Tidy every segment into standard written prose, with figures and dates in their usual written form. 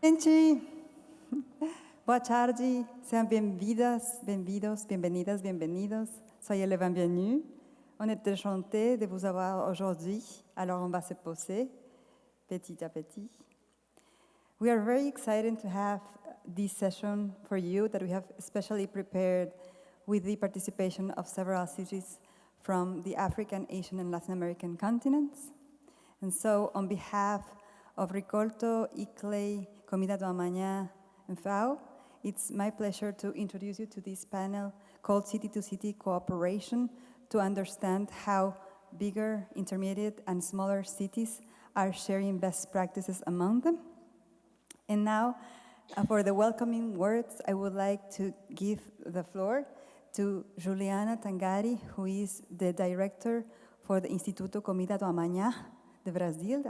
Gente, boa tarde, sejam bem-vindas, bem-vindos, bem-vindas, bem-vindos. Soyez les bienvenus. On est enchanté de vous avoir aujourd'hui. Alors, on va se poser petit à petit. We are very excited to have this session for you that we have especially prepared with the participation of several cities from the African, Asian, and Latin American continents. And so, on behalf of Rikolto, Comida do Amanhã, and FAO, it's my pleasure to introduce you to this panel called City-to-City Cooperation to understand how bigger, intermediate, and smaller cities are sharing best practices among them. And now, for the welcoming words, I would like to give the floor to Juliana Tangari, who is the director for the Instituto Comida do Amanhã de Brazil,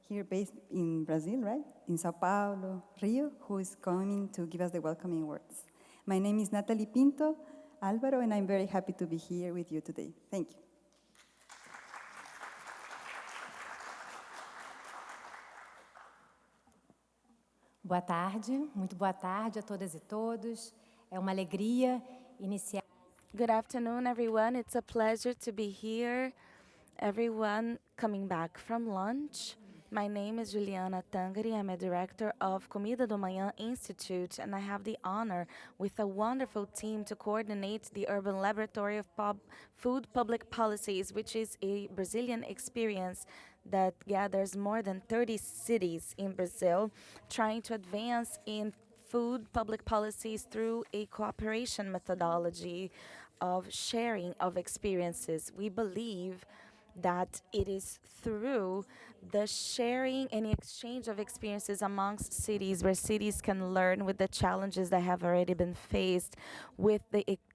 here based in Brazil, right? In Sao Paulo, Rio, who is coming to give us the welcoming words. My name is Natalie Pinto Álvaro, and I'm very happy to be here with you today. Thank you. Boa tarde, muito boa tarde a todas e todos. É uma alegria iniciar. Good afternoon, everyone. It's a pleasure to be here. Everyone coming back from lunch. My name is Juliana Tangari. I'm a director of Comida do Manhã Institute, and I have the honor with a wonderful team to coordinate the Urban Laboratory of Food Public Policies, which is a Brazilian experience that gathers more than 30 cities in Brazil, trying to advance in food public policies through a cooperation methodology of sharing of experiences. We believe that it is through the sharing and exchange of experiences amongst cities where cities can learn with the challenges that have already been faced, with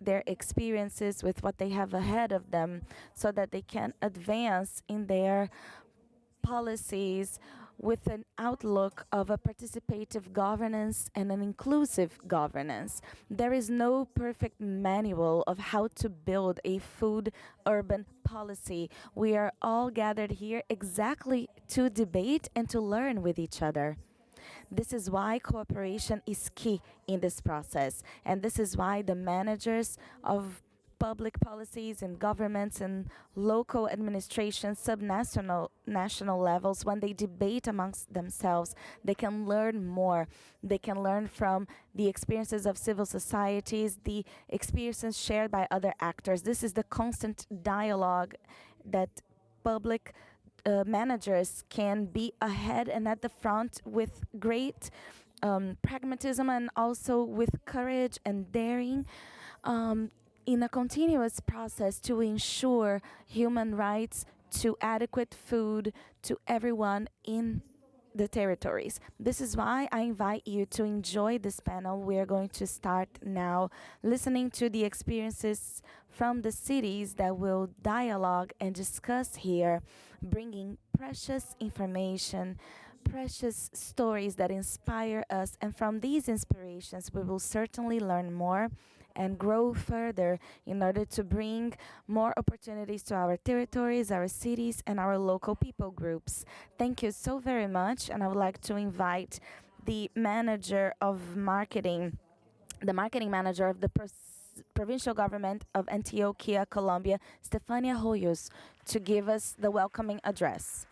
their experiences, with what they have ahead of them, so that they can advance in their policies with an outlook of a participative governance and an inclusive governance. There is no perfect manual of how to build a food urban policy. We are all gathered here exactly to debate and to learn with each other. This is why cooperation is key in this process, and this is why the managers of public policies and governments and local administrations, national levels, when they debate amongst themselves, they can learn more. They can learn from the experiences of civil societies, the experiences shared by other actors. This is the constant dialogue that public managers can be ahead and at the front with great pragmatism and also with courage and daring in a continuous process to ensure human rights to adequate food to everyone in the territories. This is why I invite you to enjoy this panel. We are going to start now listening to the experiences from the cities that will dialogue and discuss here, bringing precious information, precious stories that inspire us. And from these inspirations, we will certainly learn more and grow further in order to bring more opportunities to our territories, our cities, and our local people groups. Thank you so very much, and I would like to invite the manager of marketing, the marketing manager of the provincial government of Antioquia, Colombia, Stefania Hoyos, to give us the welcoming address.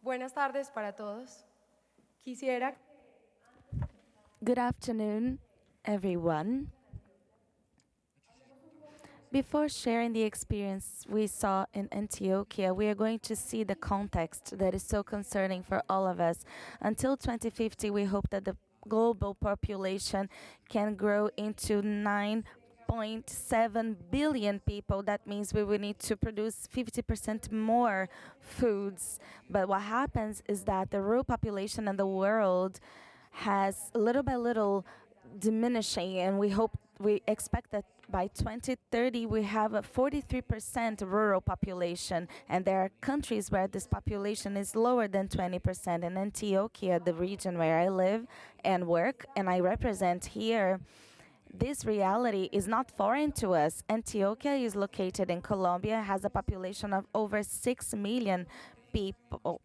Buenas tardes para todos. Quisiera. Good afternoon, everyone. Before sharing the experience we saw in Antioquia, we are going to see the context that is so concerning for all of us. Until 2050, we hope that the global population can grow into 9 6.7 billion people. That means we will need to produce 50% more foods. But what happens is that the rural population in the world has little by little diminishing, and we expect that by 2030 we have a 43% rural population, and there are countries where this population is lower than 20%. In Antioquia, the region where I live and work and I represent here, this reality is not foreign to us. Antioquia is located in Colombia, has a population of over 6 million people.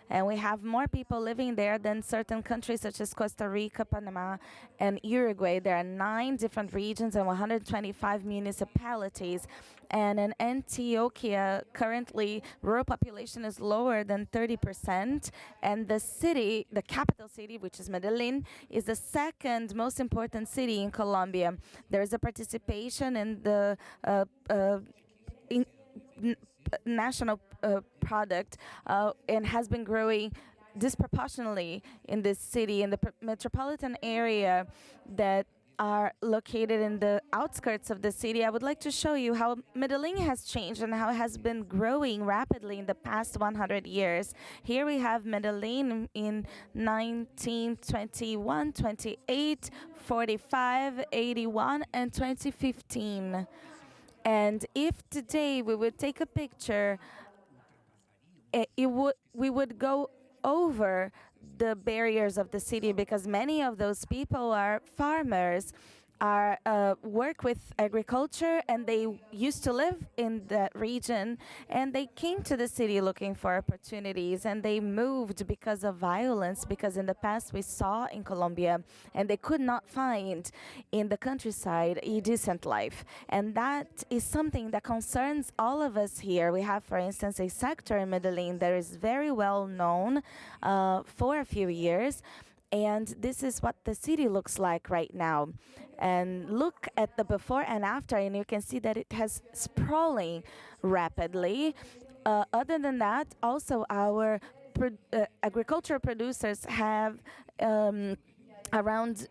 And we have more people living there than certain countries such as Costa Rica, Panama, and Uruguay. There are 9 different regions and 125 municipalities. And in Antioquia, currently, rural population is lower than 30%. And the city, the capital city, which is Medellin, is the second most important city in Colombia. There is a participation in the national product and has been growing disproportionately in this city, in the metropolitan area that are located in the outskirts of the city. I would like to show you how Medellin has changed and how it has been growing rapidly in the past 100 years. Here we have Medellin in 1921, 28, 45, 81, and 2015. And if today we would take a picture, we would go over the barriers of the city, because many of those people are farmers, work with agriculture, and they used to live in that region, and they came to the city looking for opportunities, and they moved because of violence, because in the past we saw in Colombia, and they could not find in the countryside a decent life. And that is something that concerns all of us here. We have, for instance, a sector in Medellin that is very well known for a few years. And this is what the city looks like right now. And look at the before and after, and you can see that it has sprawling rapidly. Other than that, also our agricultural producers have around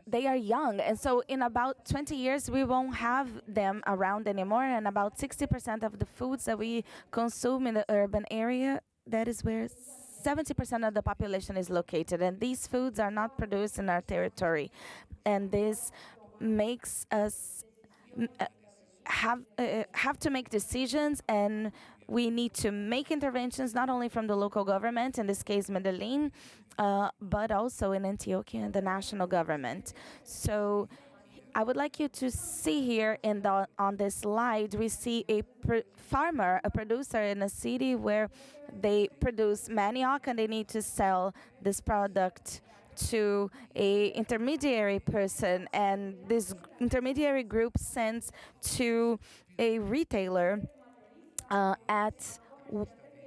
they are young, and so in about 20 years we won't have them around anymore, and about 60% of the foods that we consume in the urban area, that is where 70% of the population is located, and these foods are not produced in our territory. And this makes us have to make decisions, and we need to make interventions not only from the local government, in this case Medellin, but also in Antioquia and the national government. So I would like you to see here on this slide, we see a farmer, a producer in a city where they produce manioc, and they need to sell this product to a intermediary person, and this intermediary group sends to a retailer at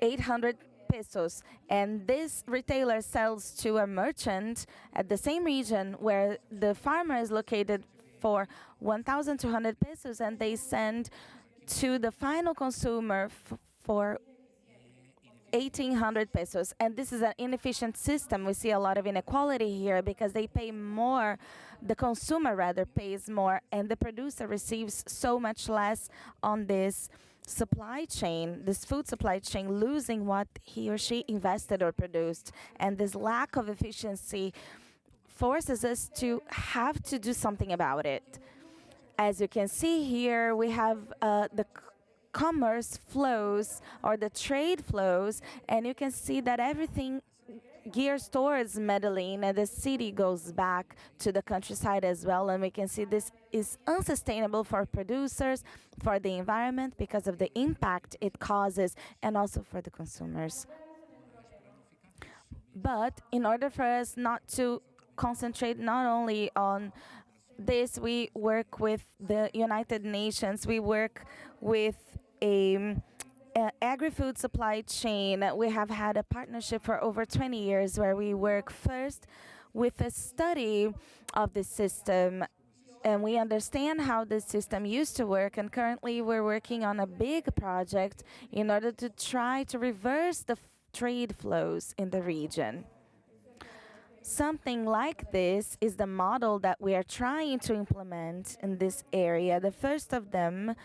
800 pesos, and this retailer sells to a merchant at the same region where the farmer is located for 1,200 pesos, and they send to the final consumer for 1,800 pesos. And this is an inefficient system. We see a lot of inequality here because they pay more, the consumer rather pays more, and the producer receives so much less on this supply chain, this food supply chain, losing what he or she invested or produced. And this lack of efficiency forces us to have to do something about it. As you can see here, we have the commerce flows or the trade flows, and you can see that everything gears towards Medellin, and the city goes back to the countryside as well. And we can see this is unsustainable for producers, for the environment, because of the impact it causes, and also for the consumers. But in order for us not to concentrate not only on this, we work with the United Nations, we work with a agri-food supply chain. We have had a partnership for over 20 years where we work first with a study of the system, and we understand how the system used to work, and currently we're working on a big project in order to try to reverse the trade flows in the region. something like this is the model that we are trying to implement in this area. The first of them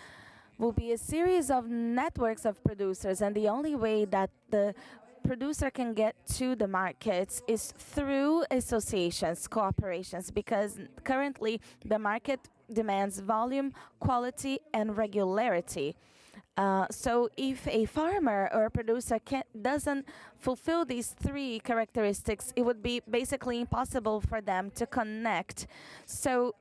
will be a series of networks of producers, and the only way that the producer can get to the markets is through associations, cooperations, because currently the market demands volume, quality, and regularity. So if a farmer or a producer doesn't fulfill these three characteristics, it would be basically impossible for them to connect. So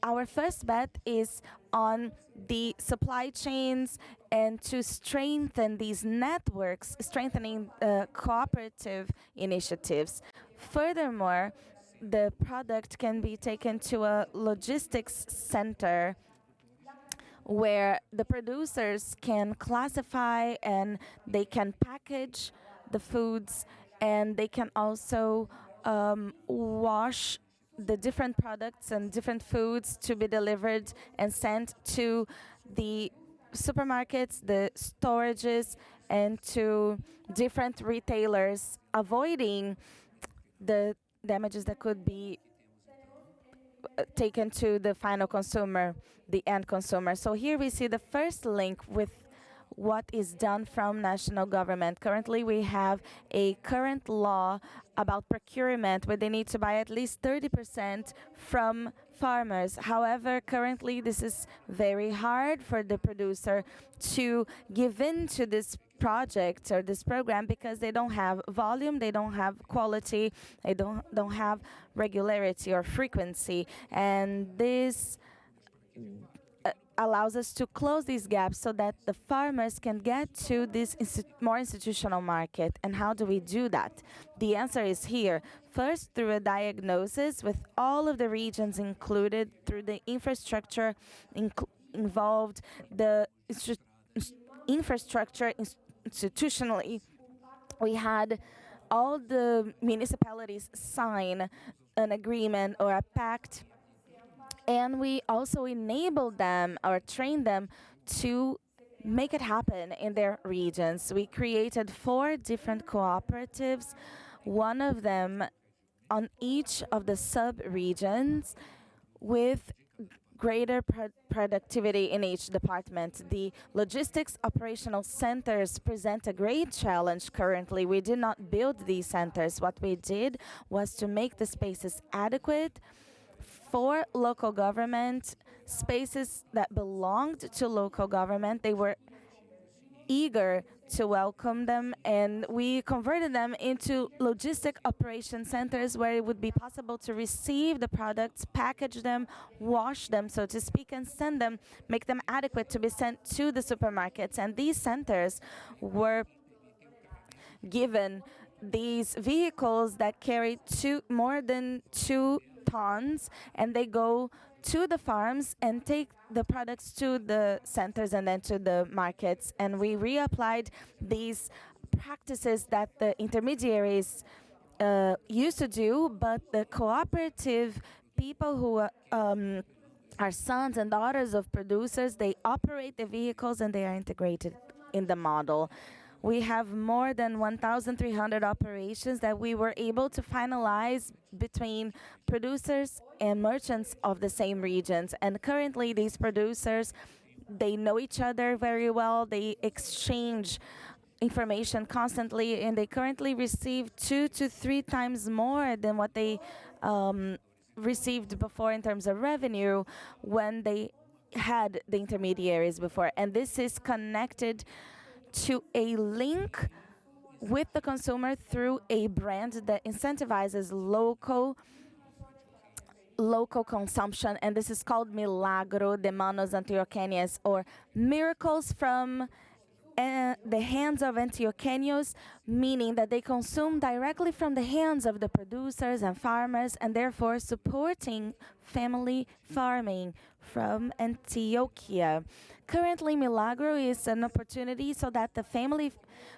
our first bet is on the supply chains and to strengthen these networks, strengthening cooperative initiatives. Furthermore, the product can be taken to a logistics center where the producers can classify and they can package the foods, and they can also wash the different products and different foods to be delivered and sent to the supermarkets, the storages, and to different retailers, avoiding the damages that could be taken to the final consumer, the end consumer. So here we see the first link with what is done from national government. Currently, we have a current law about procurement where they need to buy at least 30% from farmers. However, currently, this is very hard for the producer to give in to this project or this program because they don't have volume, they don't have quality, they don't have regularity or frequency. And this allows us to close these gaps so that the farmers can get to this more institutional market. And how do we do that? The answer is here. First, through a diagnosis with all of the regions included, through the infrastructure involved, the infrastructure institutionally. We had all the municipalities sign an agreement or a pact, and we also enabled them or trained them to make it happen in their regions. We created 4 different cooperatives, one of them on each of the sub-regions with greater productivity in each department. The logistics operational centers present a great challenge currently. We did not build these centers. What we did was to make the spaces adequate for local government, spaces that belonged to local government. They were eager to welcome them, and we converted them into logistic operation centers where it would be possible to receive the products, package them, wash them, so to speak, and send them, make them adequate to be sent to the supermarkets. And these centers were given these vehicles that carry more than 2 tons, and they go to the farms and take the products to the centers and then to the markets. And we reapplied these practices that the intermediaries used to do, but the cooperative people who are sons and daughters of producers, they operate the vehicles and they are integrated in the model. We have more than 1,300 operations that we were able to finalize between producers and merchants of the same regions. And currently, these producers, they know each other very well. They exchange information constantly, and they currently receive 2 to 3 times more than what they received before in terms of revenue when they had the intermediaries before. And this is connected to a link with the consumer through a brand that incentivizes local consumption, and this is called Milagro de Manos Antioqueñas, or miracles from the hands of Antioqueños, meaning that they consume directly from the hands of the producers and farmers, and therefore supporting family farming from Antioquia. Currently, Milagro is an opportunity so that the family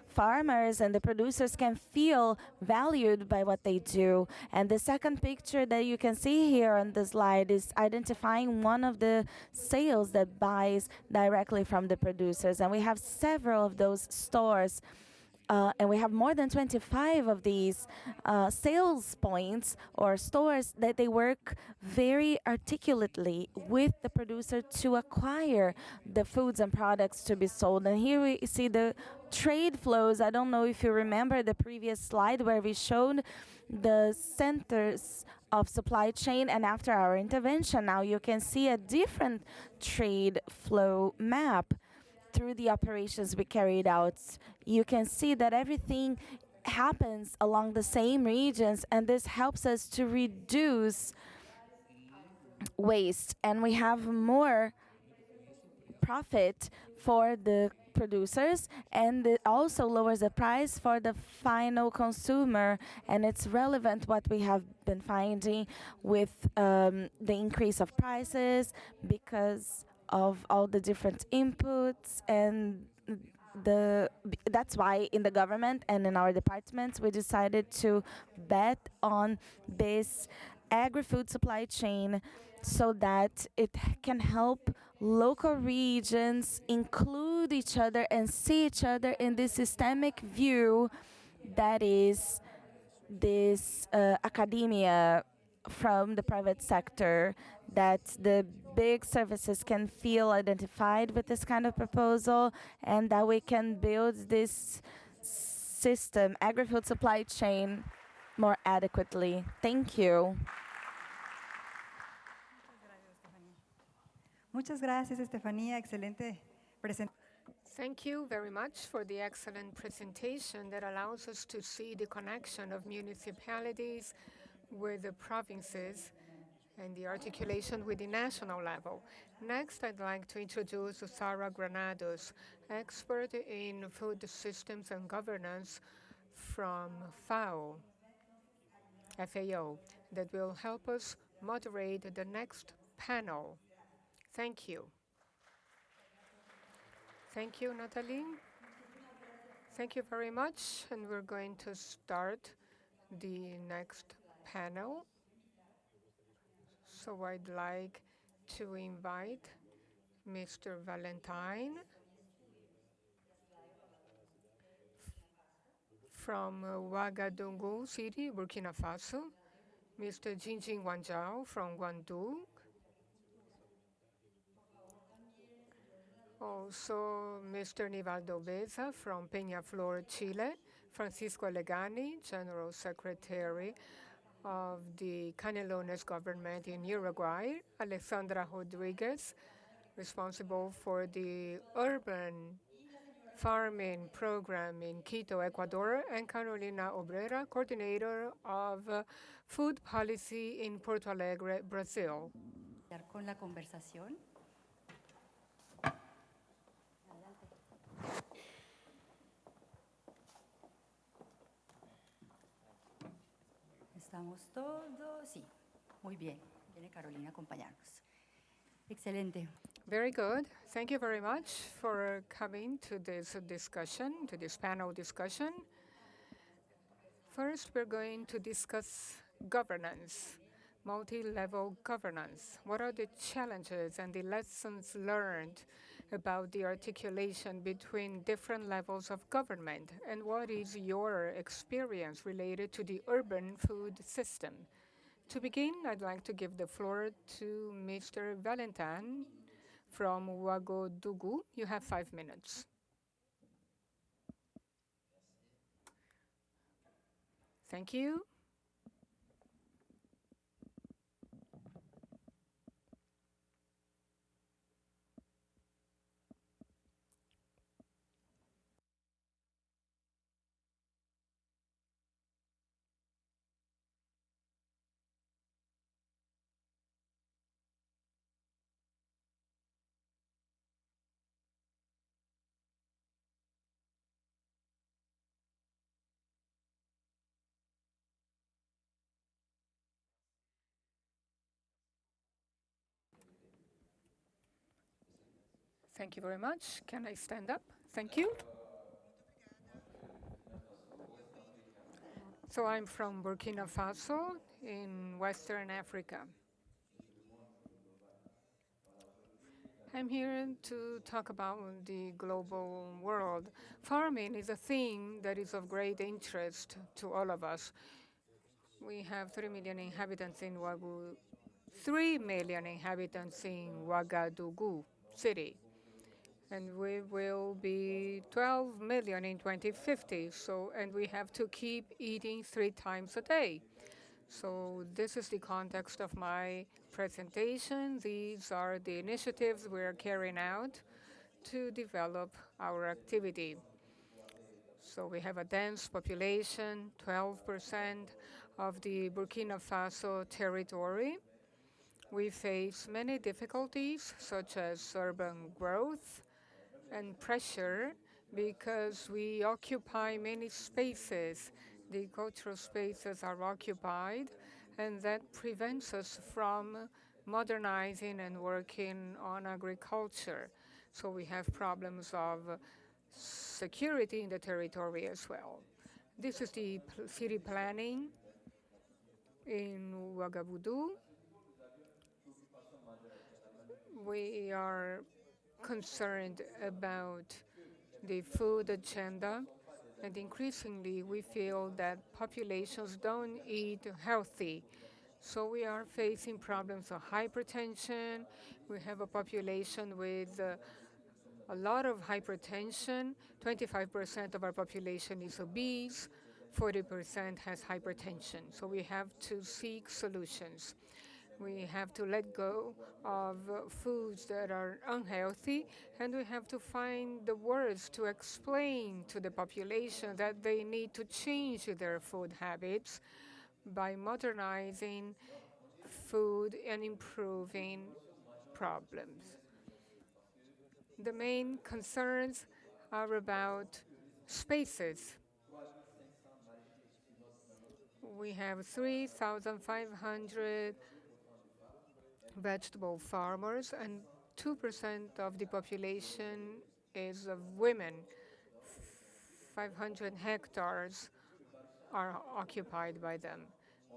farmers and the producers can feel valued by what they do. And the second picture that you can see here on the slide is identifying one of the sales that buys directly from the producers. And we have several of those stores and we have more than 25 of these sales points or stores that they work very articulately with the producer to acquire the foods and products to be sold. And here we see the trade flows. I don't know if you remember the previous slide where we showed the centers of supply chain, and after our intervention, now you can see a different trade flow map through the operations we carried out. You can see that everything happens along the same regions, and this helps us to reduce waste, and we have more profit for the producers, and it also lowers the price for the final consumer. And it's relevant what we have been finding with the increase of prices because of all the different inputs, and that's why in the government and in our departments we decided to bet on this agri-food supply chain so that it can help local regions include each other and see each other in this systemic view that is this academia from the private sector, that the big services can feel identified with this kind of proposal, and that we can build this system, agri-food supply chain, more adequately. Thank you. Muchas gracias, Estefanía. Excelente presentación. Thank you very much for the excellent presentation that allows us to see the connection of municipalities with the provinces and the articulation with the national level. Next, I'd like to introduce Sara Granados, expert in food systems and governance from FAO, that will help us moderate the next panel. Thank you. Thank you, Natalie. Thank you very much, and we're going to start the next panel. So I'd like to invite Mr. Valentine from Ouagadougou City, Burkina Faso, Mr. Jinjing Wanzhao from Guangdong, also Mr. Nivaldo Beza from Peñaflor, Chile, Francisco Legani, General Secretary of the Canelones government in Uruguay, Alexandra Rodriguez, responsible for the urban farming program in Quito, Ecuador, and Carolina Obrera, coordinator of food policy in Porto Alegre, Brazil. Con la conversación. ¿Estamos todos? Sí, muy bien. Viene Carolina a acompañarnos. Excelente. Very good. Thank you very much for coming to this discussion, to this panel discussion. First, we're going to discuss governance, multi-level governance. What are the challenges and the lessons learned about the articulation between different levels of government? And what is your experience related to the urban food system? To begin, I'd like to give the floor to Mr. Valentine from Ouagadougou. You have 5 minutes. Thank you. Thank you very much. Can I stand up? Thank you. So I'm from Burkina Faso in Western Africa. I'm here to talk about the global world. Farming is a theme that is of great interest to all of us. We have 3 million inhabitants in 3 million inhabitants in Ouagadougou city, and we will be 12 million in 2050. And we have to keep eating 3 times a day. So this is the context of my presentation. These are the initiatives we're carrying out to develop our activity. So we have a dense population, 12% of the Burkina Faso territory. We face many difficulties, such as urban growth and pressure, because we occupy many spaces. The cultural spaces are occupied, and that prevents us from modernizing and working on agriculture. So we have problems of security in the territory as well. This is the city planning in Ouagadougou. We are concerned about the food agenda, and increasingly we feel that populations don't eat healthy. So we are facing problems of hypertension. We have a population with a lot of hypertension. 25% of our population is obese. 40% has hypertension. So we have to seek solutions. We have to let go of foods that are unhealthy, and we have to find the words to explain to the population that they need to change their food habits by modernizing food and improving problems. The main concerns are about spaces. We have 3,500 vegetable farmers, and 2% of the population is of women. 500 hectares are occupied by them.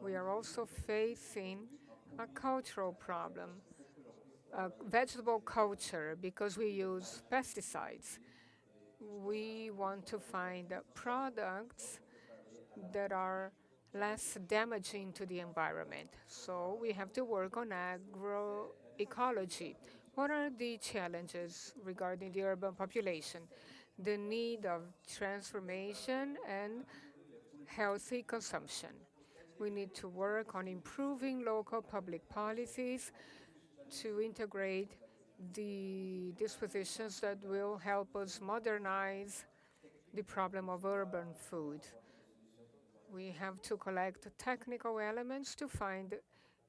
We are also facing a cultural problem, vegetable culture, because we use pesticides. We want to find products that are less damaging to the environment. So we have to work on agroecology. What are the challenges regarding the urban population? The need of transformation and healthy consumption. We need to work on improving local public policies to integrate the dispositions that will help us modernize the problem of urban food. We have to collect technical elements to find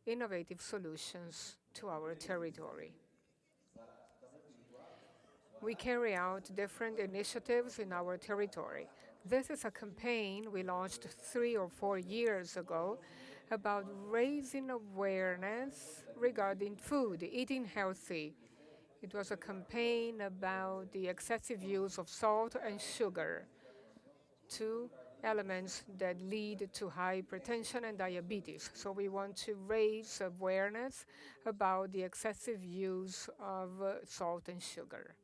innovative solutions to our territory. We carry out different initiatives in our territory. This is a campaign we launched 3 or 4 years ago about raising awareness regarding food, eating healthy. It was a campaign about the excessive use of salt and sugar, two elements that lead to hypertension and diabetes. So we want to raise awareness about the excessive use of salt and sugar.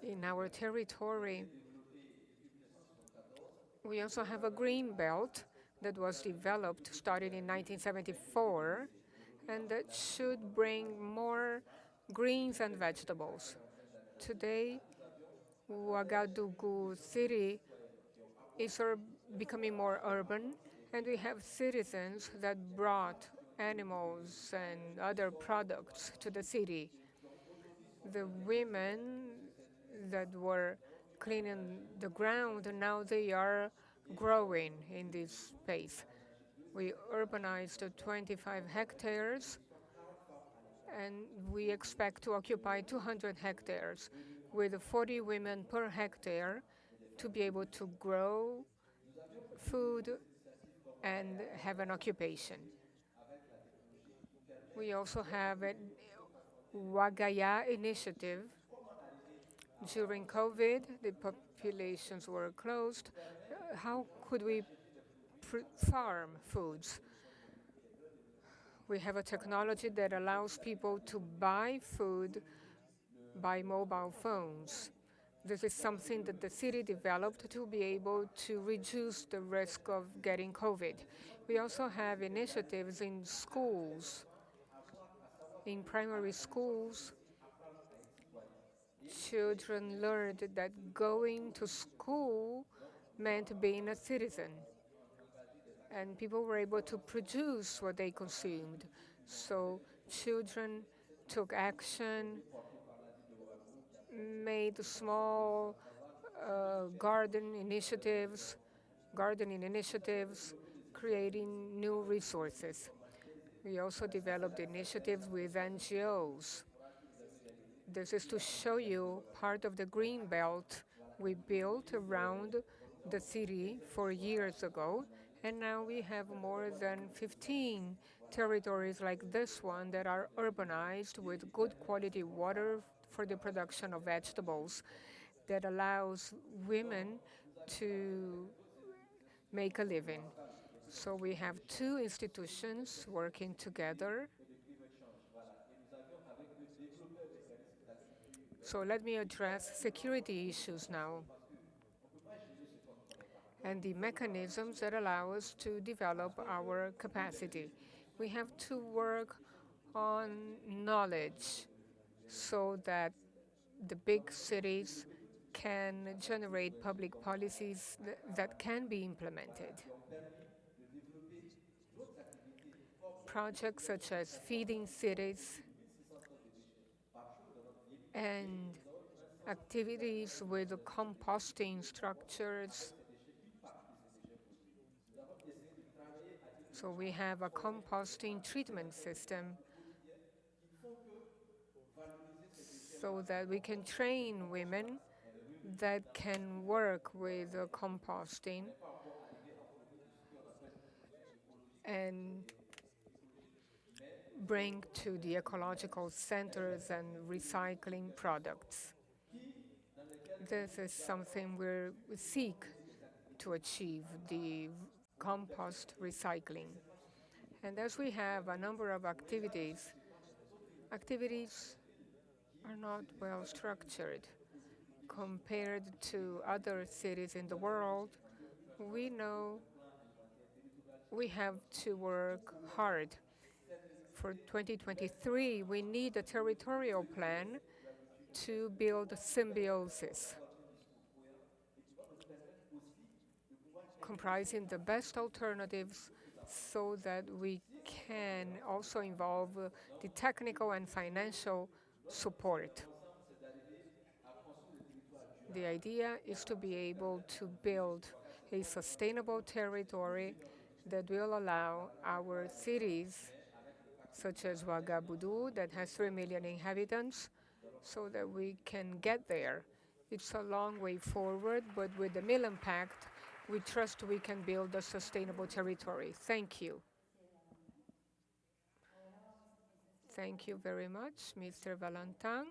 In our territory, we also have a green belt that was developed starting in 1974, and that should bring more greens and vegetables. Today, Ouagadougou city is becoming more urban, and we have citizens that brought animals and other products to the city. The women that were cleaning the ground, now they are growing in this space. We urbanized 25 hectares, and we expect to occupy 200 hectares with 40 women per hectare to be able to grow food and have an occupation. We also have a Wagaya initiative. During COVID, the populations were closed. how could we farm foods? We have a technology that allows people to buy food by mobile phones. This is something that the city developed to be able to reduce the risk of getting COVID. We also have initiatives in schools. In primary schools, children learned that going to school meant being a citizen. And people were able to produce what they consumed. So children took action, made small gardening initiatives, creating new resources. We also developed initiatives with NGOs. This is to show you part of the green belt we built around the city 4 years ago, and now we have more than 15 territories like this one that are urbanized with good quality water for the production of vegetables that allows women to make a living. So we have two institutions working together. So let me address security issues now and the mechanisms that allow us to develop our capacity. We have to work on knowledge so that the big cities can generate public policies that can be implemented. Projects such as feeding cities and activities with composting structures. So we have a composting treatment system so that we can train women that can work with composting and bring to the ecological centers and recycling products. This is something we seek to achieve, the compost recycling. And as we have a number of activities are not well structured. Compared to other cities in the world, we know we have to work hard. For 2023, we need a territorial plan to build symbiosis, comprising the best alternatives so that we can also involve the technical and financial support. The idea is to be able to build a sustainable territory that will allow our cities, such as Ouagadougou, that has 3 million inhabitants, so that we can get there. It's a long way forward, but with the Milan Pact, we trust we can build a sustainable territory. Thank you. Thank you very much, Mr. Valentin.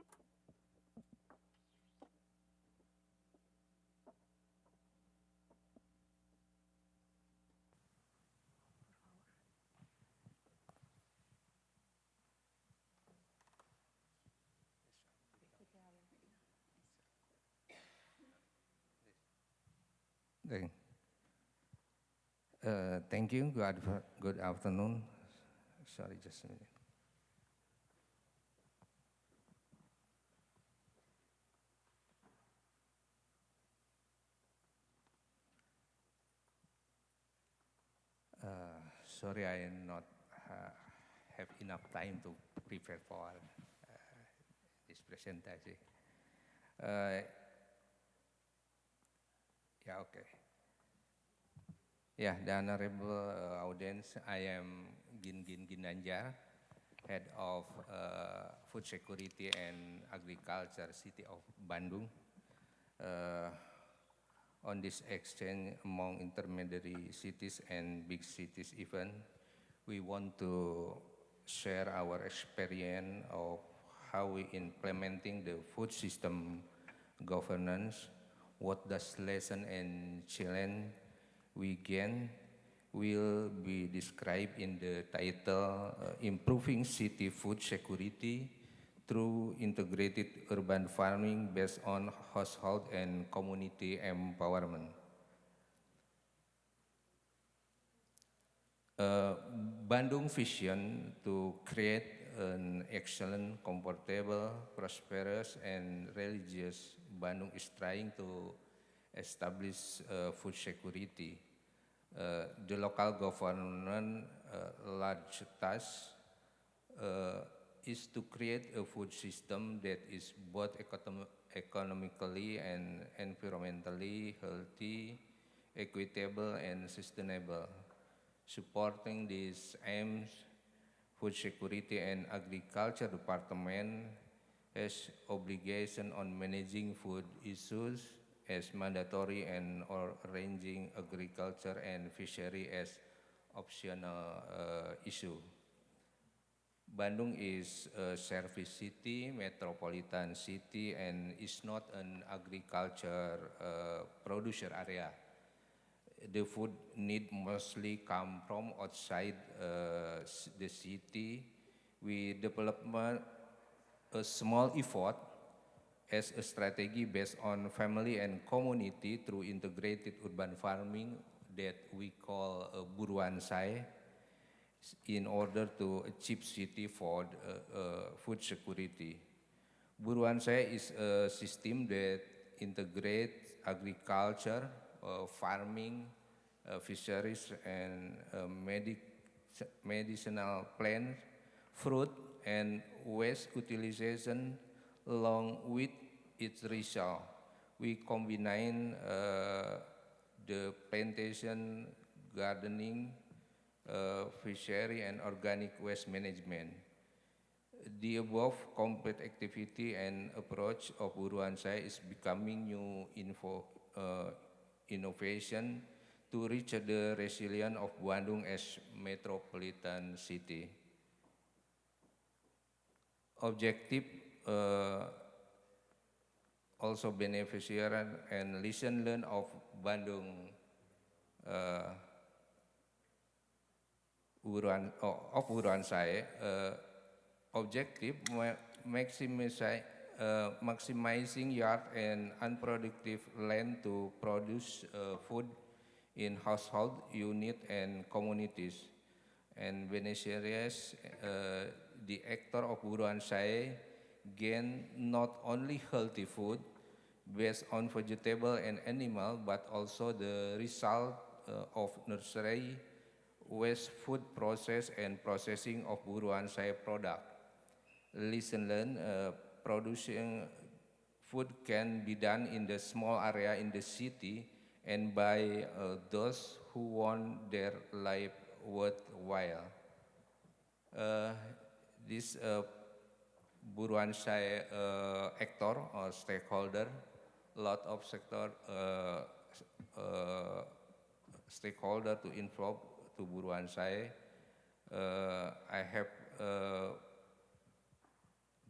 Thank you. Good afternoon. Sorry, just a minute. Sorry, I not have enough time to prepare for this presentation. Yeah, okay. Yeah, the honorable audience, I am Gin Ginanjar, head of Food Security and Agriculture, City of Bandung. On this exchange among intermediary cities and big cities event, we want to share our experience of how we implementing the food system governance, what does lesson and challenge we gain will be described in the title Improving City Food Security through Integrated Urban Farming Based on Household and Community Empowerment. Bandung vision to create an excellent, comfortable, prosperous, and religious Bandung is trying to establish food security. The local government large task is to create a food system that is both economically and environmentally healthy, equitable, and sustainable. Supporting these aims, Food Security and Agriculture Department has obligation on managing food issues as mandatory and or arranging agriculture and fishery as optional issue. Bandung is a service city, metropolitan city, and is not an agriculture producer area. The food need mostly come from outside the city. We develop a small effort as a strategy based on family and community through integrated urban farming that we call Buruan Sai, in order to achieve city food security. Buruan Sai is a system that integrates agriculture, farming, fisheries, and medicinal plants, fruit, and waste utilization along with its result. We combine the plantation, gardening, fishery, and organic waste management. The above complete activity and approach of Buruan Sai is becoming new innovation to reach the resilience of Bandung as metropolitan city. Objective also beneficiary and lesson learned of Bandung Buruan Sai. Objective maximizing yard and unproductive land to produce food in household, unit, and communities. And beneficiaries, the actor of Buruan Sai gain not only healthy food based on vegetable and animal, but also the result of nursery, waste food process, and processing of Buruan Sai product. Lesson learned, producing food can be done in the small area in the city and by those who want their life worthwhile. This Buruan Sai actor or stakeholder, lot of sector stakeholder to involve to Buruan Sai. I have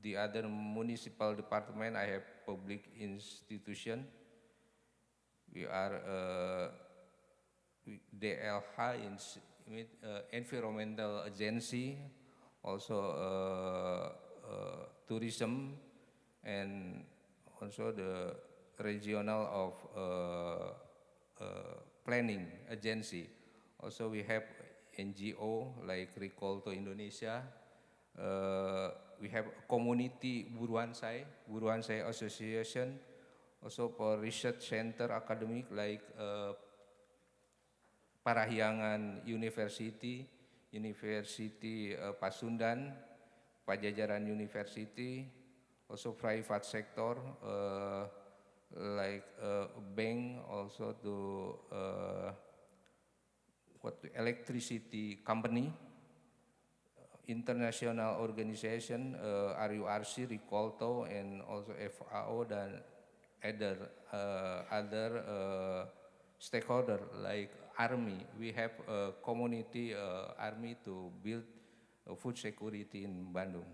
the other municipal department, I have public institution. We are DLH, environmental agency, also tourism, and also the regional of planning agency. Also we have NGO like Rikolto Indonesia. We have community Buruan Sai Association, also for research center academic like Parahyangan University, Pasundan, Pajajaran University, also private sector like bank, also to electricity company, international organization, RURC, Rikolto, and also FAO dan other stakeholder like army. We have a community army to build food security in Bandung.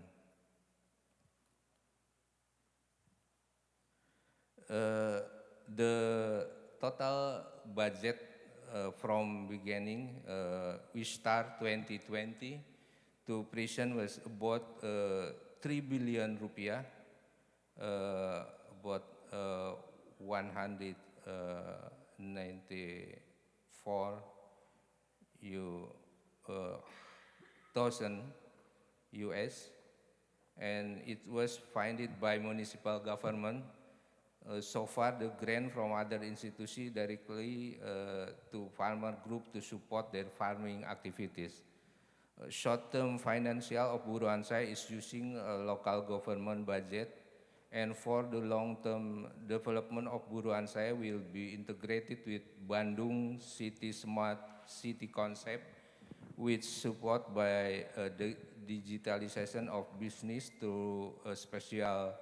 The total budget from beginning. We start 2020 to present was about 3 billion rupiah, about 194 thousand US, and it was funded by municipal government. So far, the grant from other institutions directly to farmer group to support their farming activities. Short-term financial of Buruan Sai is using a local government budget, and for the long-term development of Buruan Sai will be integrated with Bandung City Smart City concept, which support by the digitalization of business through a special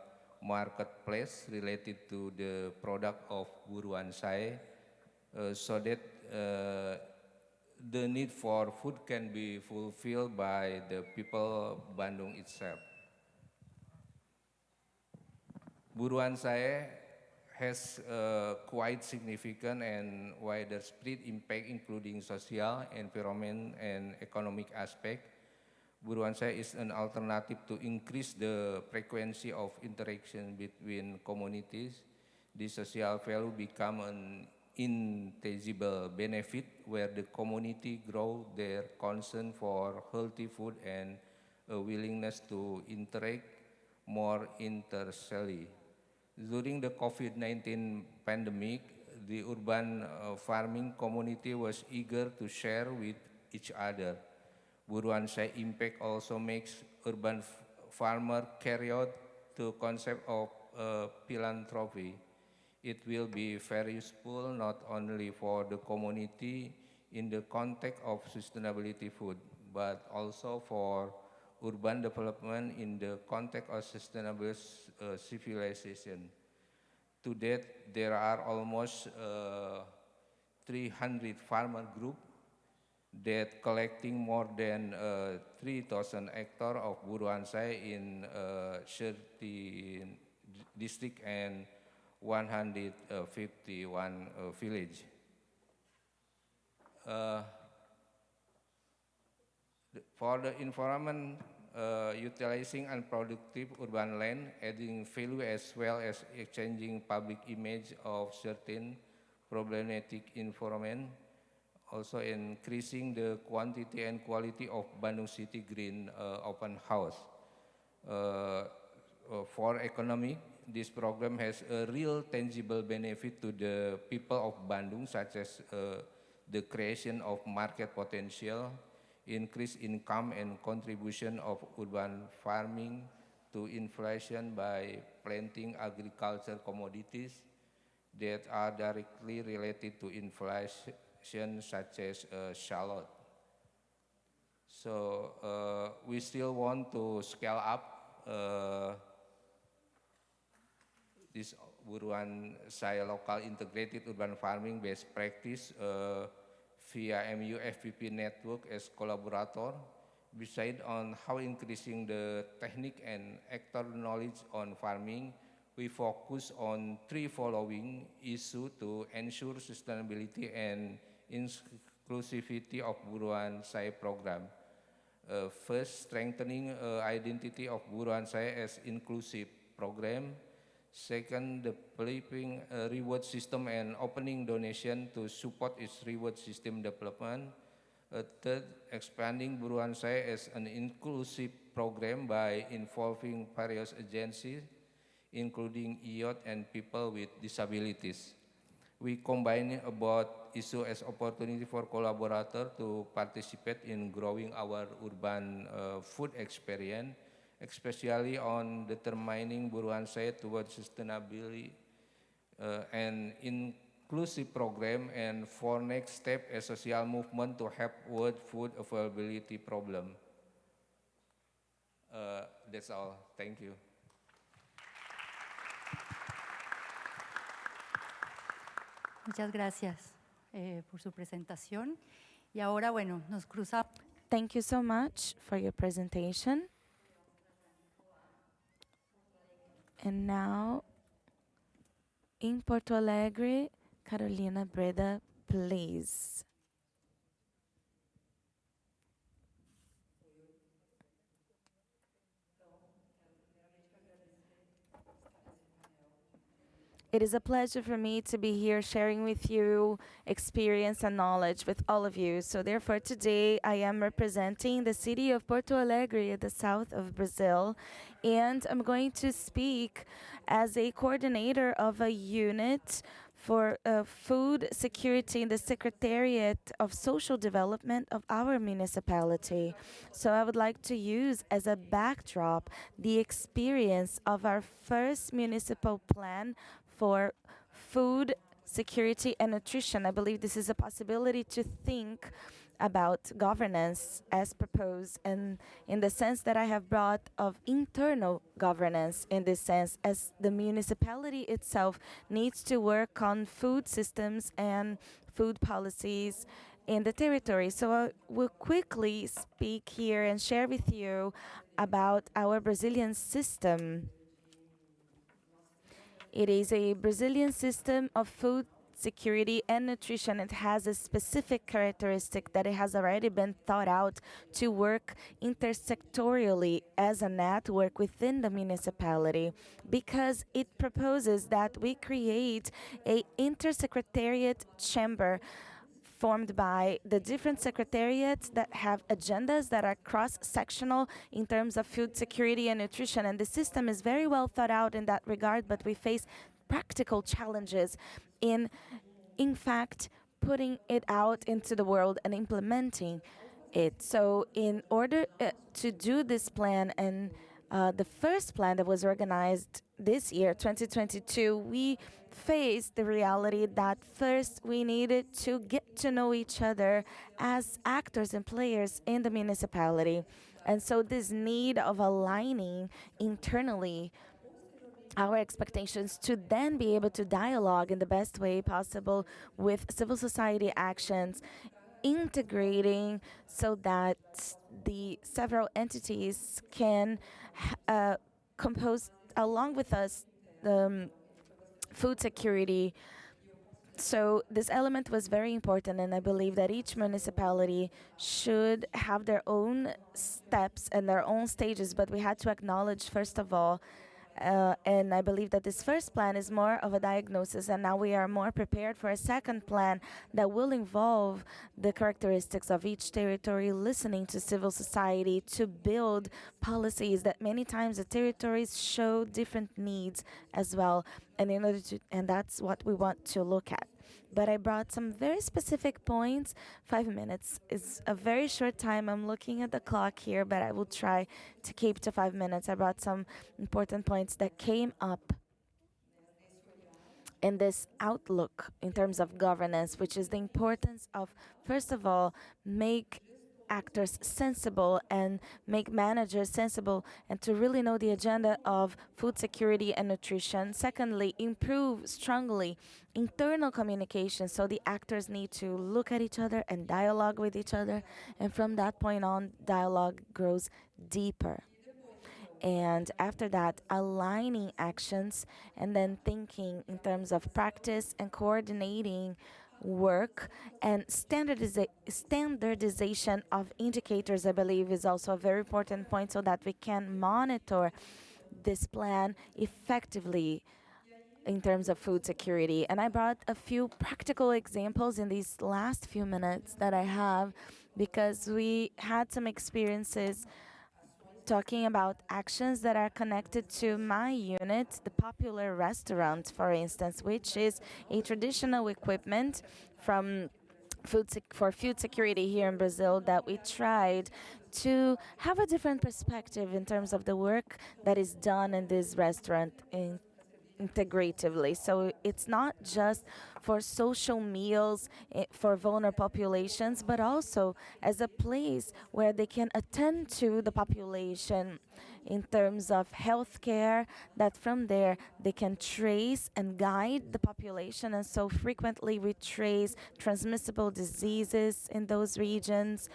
marketplace related to the product of Buruan Sai, so that the need for food can be fulfilled by the people of Bandung itself. Buruan Sai has quite significant and widespread impact, including social, environment, and economic aspect. Buruan Sai is an alternative to increase the frequency of interaction between communities. The social value become an intangible benefit where the community grow their concern for healthy food and a willingness to interact more intersectionally. During the COVID-19 pandemic, the urban farming community was eager to share with each other. Buruan Sai impact also makes urban farmer carry out the concept of philanthropy. It will be very useful not only for the community in the context of sustainability food, but also for urban development in the context of sustainable civilization. To date, there are almost 300 farmer groups that collecting more than 3,000 hectares of Buruan Sai in 30 districts and 151 villages. For the environment, utilizing unproductive urban land, adding value as well as exchanging public image of certain problematic environment, also increasing the quantity and quality of Bandung City Green Open House. For economy, this program has a real tangible benefit to the people of Bandung, such as the creation of market potential, increased income and contribution of urban farming to inflation by planting agricultural commodities that are directly related to inflation, such as shallot. So we still want to scale up this Buruan Sai local integrated urban farming best practice via MUFPP network as collaborator. Besides on how increasing the technique and actor knowledge on farming, we focus on three following issues to ensure sustainability and inclusivity of Buruan Sai program. First, strengthening identity of Buruan Sai as inclusive program. Second, developing a reward system and opening donation to support its reward system development. Third, expanding Buruan Sai as an inclusive program by involving various agencies, including youth and people with disabilities. We combine about issue as opportunity for collaborators to participate in growing our urban food experience, especially on determining Buruan Sai towards sustainability and inclusive program, and for next step a social movement to help world food availability problem. That's all. Thank you. Muchas gracias por su presentación. Y ahora, bueno, nos cruzamos. Thank you so much for your presentation. And now, in Porto Alegre, Carolina Breda please. It is a pleasure for me to be here sharing with you experience and knowledge with all of you. So therefore today I am representing the city of Porto Alegre at the south of Brazil, and I'm going to speak as a coordinator of a unit for food security in the Secretariat of Social Development of our municipality. So I would like to use as a backdrop the experience of our first municipal plan for food security and nutrition. I believe this is a possibility to think about governance as proposed, and in the sense that I have brought of internal governance, in this sense, as the municipality itself needs to work on food systems and food policies in the territory. So I will quickly speak here and share with you about our Brazilian system. It is a Brazilian system of food security and nutrition. It has a specific characteristic that it has already been thought out to work intersectorially as a network within the municipality, because it proposes that we create a intersecretariat chamber formed by the different secretariats that have agendas that are cross-sectional in terms of food security and nutrition. And the system is very well thought out in that regard, but we face practical challenges in fact, putting it out into the world and implementing it. So in order to do this plan, and the first plan that was organized this year, 2022, we faced the reality that first we needed to get to know each other as actors and players in the municipality. And so this need of aligning internally our expectations to then be able to dialogue in the best way possible with civil society actions, integrating so that the several entities can compose along with us the food security. So this element was very important, and I believe that each municipality should have their own steps and their own stages, but we had to acknowledge, first of all, and I believe that this first plan is more of a diagnosis, and now we are more prepared for a second plan that will involve the characteristics of each territory, listening to civil society to build policies that many times the territories show different needs as well, and in order to, and that's what we want to look at. But I brought some very specific points. 5 minutes is a very short time. I'm looking at the clock here, but I will try to keep to 5 minutes. I brought some important points that came up in this outlook in terms of governance, which is the importance of, first of all, make actors sensible and make managers sensible, and to really know the agenda of food security and nutrition. Secondly, improve strongly internal communication, so the actors need to look at each other and dialogue with each other, and from that point on, dialogue grows deeper. And after that, aligning actions and then thinking in terms of practice and coordinating work, and standardization of indicators, I believe, is also a very important point, so that we can monitor this plan effectively in terms of food security. And I brought a few practical examples in these last few minutes that I have, because we had some experiences talking about actions that are connected to my unit, the popular restaurant, for instance, which is a traditional equipment from for food security here in Brazil, that we tried to have a different perspective in terms of the work that is done in this restaurant integratively. So it's not just for social meals for vulnerable populations, but also as a place where they can attend to the population in terms of healthcare, that from there they can trace and guide the population. And so frequently we trace transmissible diseases in those regions.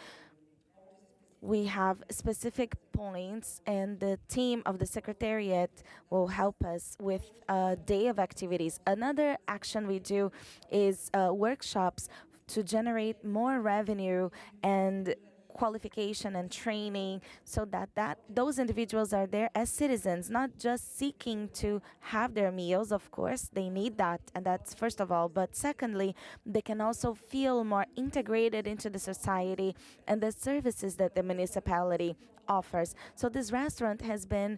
we have specific points, and the team of the Secretariat will help us with a day of activities. Another action we do is workshops to generate more revenue and qualification and training, so that those individuals are there as citizens, not just seeking to have their meals. Of course, they need that, and that's first of all. But secondly, they can also feel more integrated into the society and the services that the municipality offers. So this restaurant has been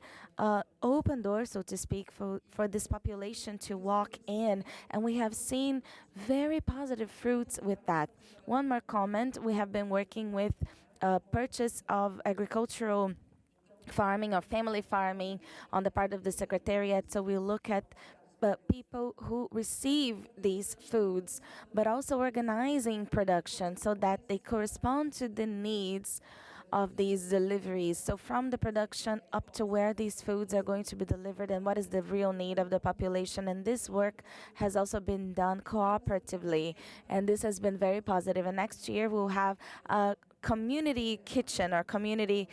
open door, so to speak, for this population to walk in, and we have seen very positive fruits with that. One more comment: we have been working with purchase of agricultural farming or family farming on the part of the Secretariat. So we look at people who receive these foods, but also organizing production so that they correspond to the needs of these deliveries. So from the production up to where these foods are going to be delivered and what is the real need of the population. And this work has also been done cooperatively, and this has been very positive. And next year we'll have a community kitchen or community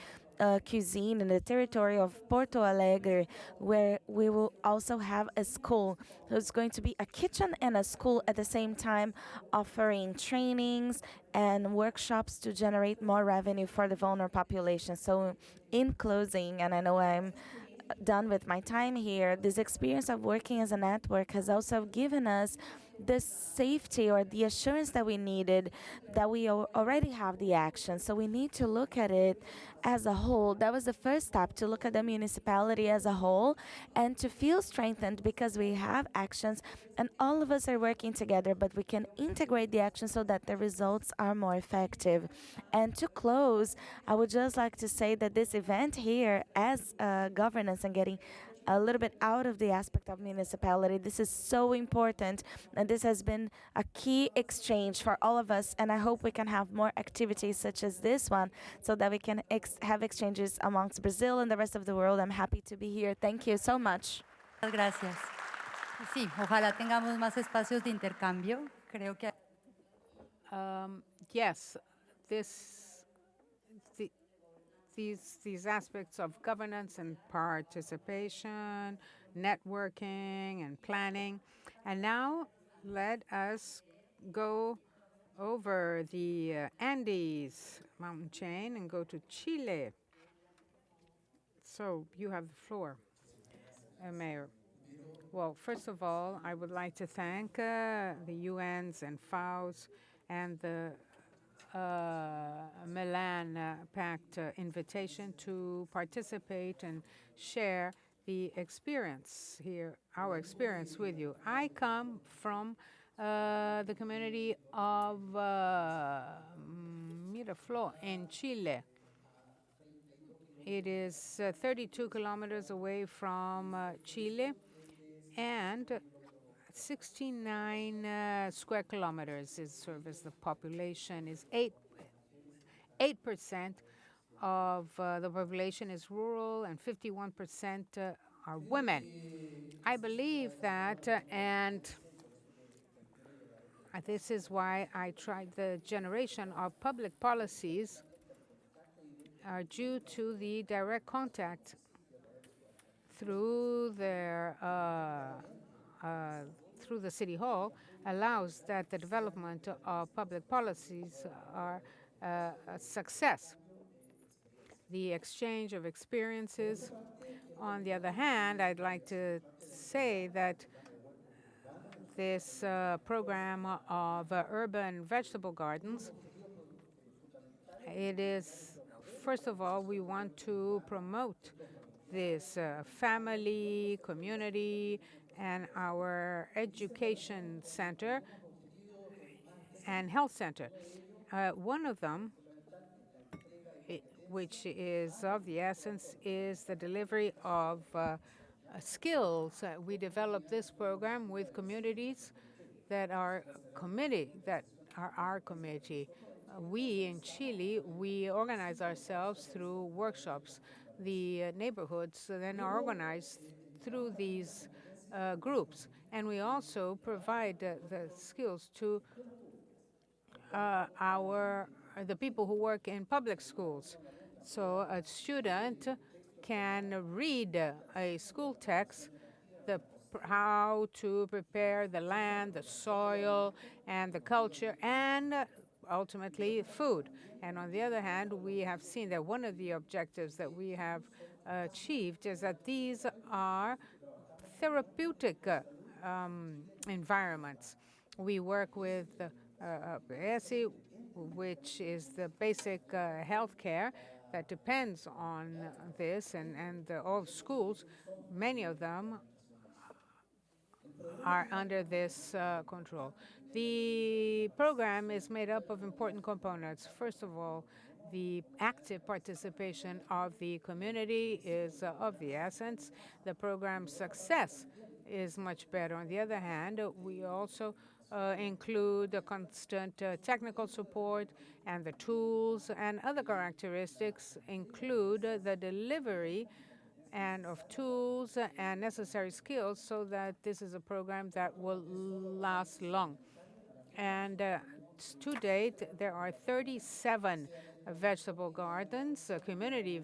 cuisine in the territory of Porto Alegre, where we will also have a school. So it's going to be a kitchen and a school at the same time, offering trainings and workshops to generate more revenue for the vulnerable population. So in closing, and I know I'm done with my time here, this experience of working as a network has also given us the safety or the assurance that we needed, that we already have the action. So we need to look at it as a whole. That was the first step, to look at the municipality as a whole and to feel strengthened because we have actions and all of us are working together, but we can integrate the actions so that the results are more effective. And to close, I would just like to say that this event here as governance and getting a little bit out of the aspect of municipality, this is so important, and this has been a key exchange for all of us, and I hope we can have more activities such as this one so that we can have exchanges amongst Brazil and the rest of the world. I'm happy to be here. Thank you so much. Muchas gracias. Sí, ojalá tengamos más espacios de intercambio. Creo que Yes, these aspects of governance and participation, networking and planning. And now let us go over the Andes mountain chain and go to Chile. So you have the floor, Mayor. Well, first of all, I would like to thank the UNs and FAOs and the Milan Pact invitation to participate and share the experience here, our experience with you. I come from the community of Miraflores in Chile. It is 32 kilometers away from Chile, and 69 square kilometers is service. The population is 8% of the population is rural, and 51% are women. I believe that, and this is why I tried the generation of public policies are due to the direct contact through their through the City Hall allows that the development of public policies are a success. The exchange of experiences. On the other hand, I'd like to say that this program of urban vegetable gardens, it is, first of all, we want to promote this family, community, and our education center and health center. One of them, which is of the essence, is the delivery of skills. We developed this program with communities that are our committee. We in Chile, we organize ourselves through workshops. The neighborhoods then are organized through these groups. And we also provide the skills to the people who work in public schools. So a student can read a school text, how to prepare the land, the soil, and the culture, and ultimately food. And on the other hand, we have seen that one of the objectives that we have achieved is that these are therapeutic environments. We work with PSI, which is the basic health care that depends on this, and all schools, many of them are under this control. The program is made up of important components. First of all, the active participation of the community is of the essence. The program's success is much better. On the other hand, we also include the constant technical support, and the tools and other characteristics include the delivery and of tools and necessary skills so that this is a program that will last long. And to date, there are 37 vegetable gardens, community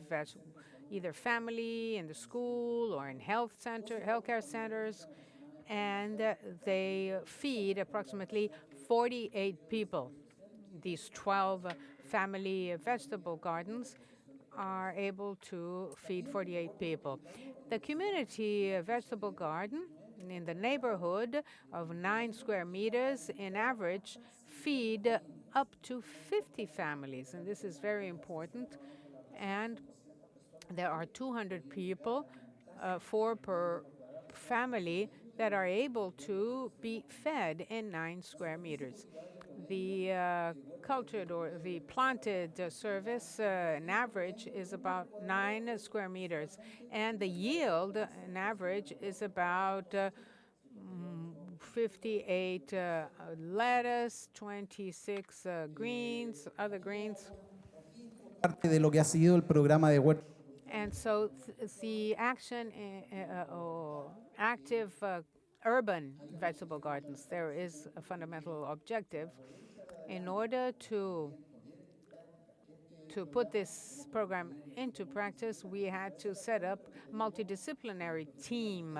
either family in the school or in healthcare centers, and they feed approximately 48 people. These 12 family vegetable gardens are able to feed 48 people. The community vegetable garden in the neighborhood of 9 square meters, in average, feed up to 50 families, and this is very important. And there are 200 people, 4 per family, that are able to be fed in 9 square meters. The cultured or the planted service, an average, is about 9 square meters, and the yield, an average, is about 58 lettuce, 26 greens, other greens. Parte de lo que ha sido el programa de huerta. And so the action or active urban vegetable gardens, there is a fundamental objective. In order to put this program into practice, we had to set up a multidisciplinary team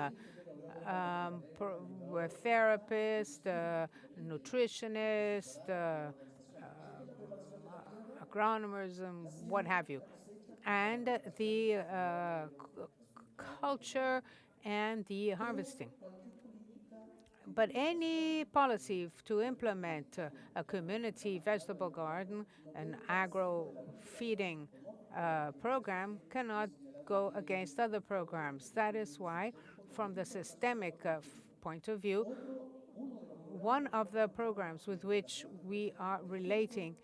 with therapists, nutritionists, agronomers, and what have you, and the culture and the harvesting. But any policy to implement a community vegetable garden, an agro-feeding program, cannot go against other programs. That is why, from the systemic point of view, one of the programs with which we are relating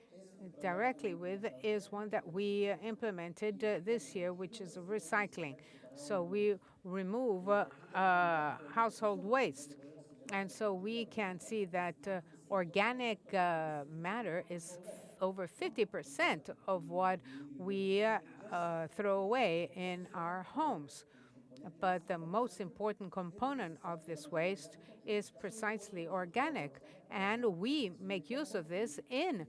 directly with is one that we implemented this year, which is recycling. So we remove household waste. And so we can see that organic matter is over 50% of what we throw away in our homes. But the most important component of this waste is precisely organic, and we make use of this in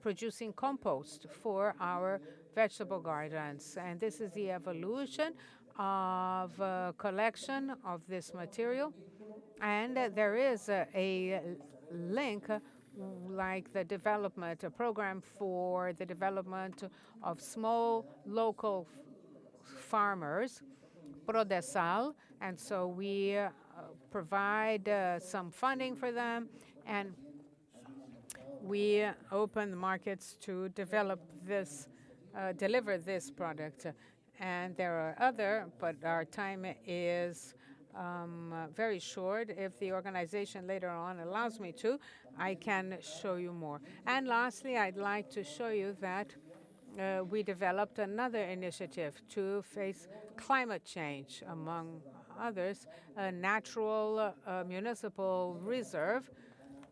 producing compost for our vegetable gardens. And this is the evolution of collection of this material. And there is a link, like the development, a program for the development of small local farmers, Prodesal, and so we provide some funding for them, and we open the markets to develop this, deliver this product. And there are other, but our time is very short. If the organization later on allows me to, I can show you more. And lastly, I'd like to show you that we developed another initiative to face climate change, among others, a natural municipal reserve.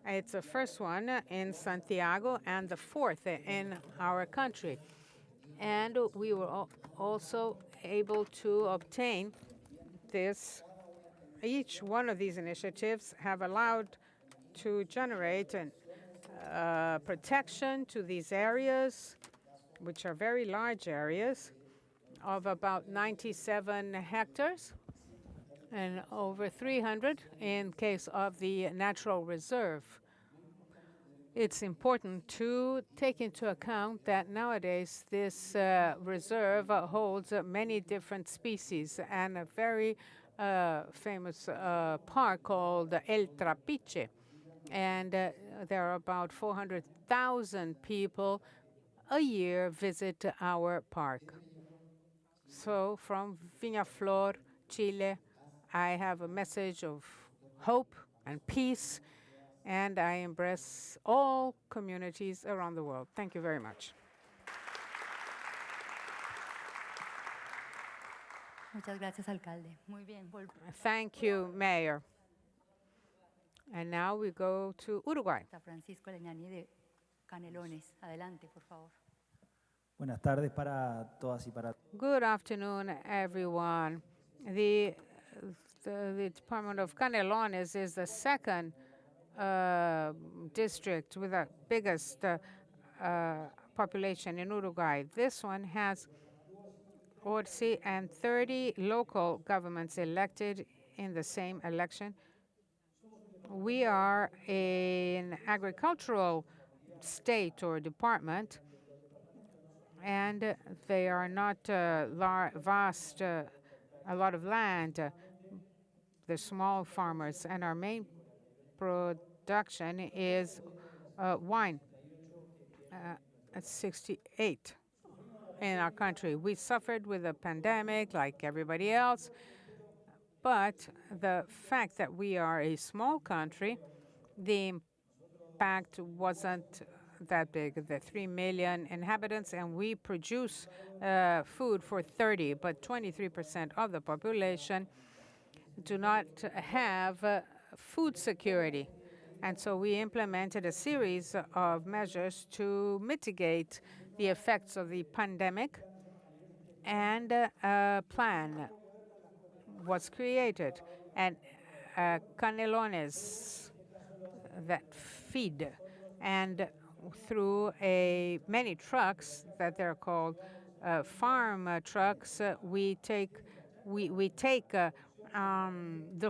It's the first one in Santiago and the fourth in our country. And we were also able to obtain this. Each one of these initiatives have allowed to generate protection to these areas which are very large areas of about 97 hectares and over 300 in case of the natural reserve. It's important to take into account that nowadays this reserve holds many different species and a very famous park called El Trapiche. And there are about 400,000 people a year visit our park. So from Viñaflor, Chile, I have a message of hope and peace, and I embrace all communities around the world. Thank you very much. Muchas gracias, alcalde. Muy bien. Thank you, Mayor. And now we go to Uruguay. Francisco Legnani de Canelones. Adelante, por favor. Buenas tardes para todas y para todos. Good afternoon, everyone. The Department of Canelones is the second district with the biggest population in Uruguay. This one has 40 and 30 local governments elected in the same election. We are an agricultural state or department, and they are not vast, a lot of land. They're small farmers, and our main production is wine at 68 in our country. We suffered with a pandemic like everybody else, but the fact that we are a small country, the impact wasn't that big. The 3 million inhabitants, and we produce food for 30, but 23% of the population do not have food security. And so we implemented a series of measures to mitigate the effects of the pandemic, and a plan was created. And Canelones that feed, and through many trucks that they're called farm trucks, we take the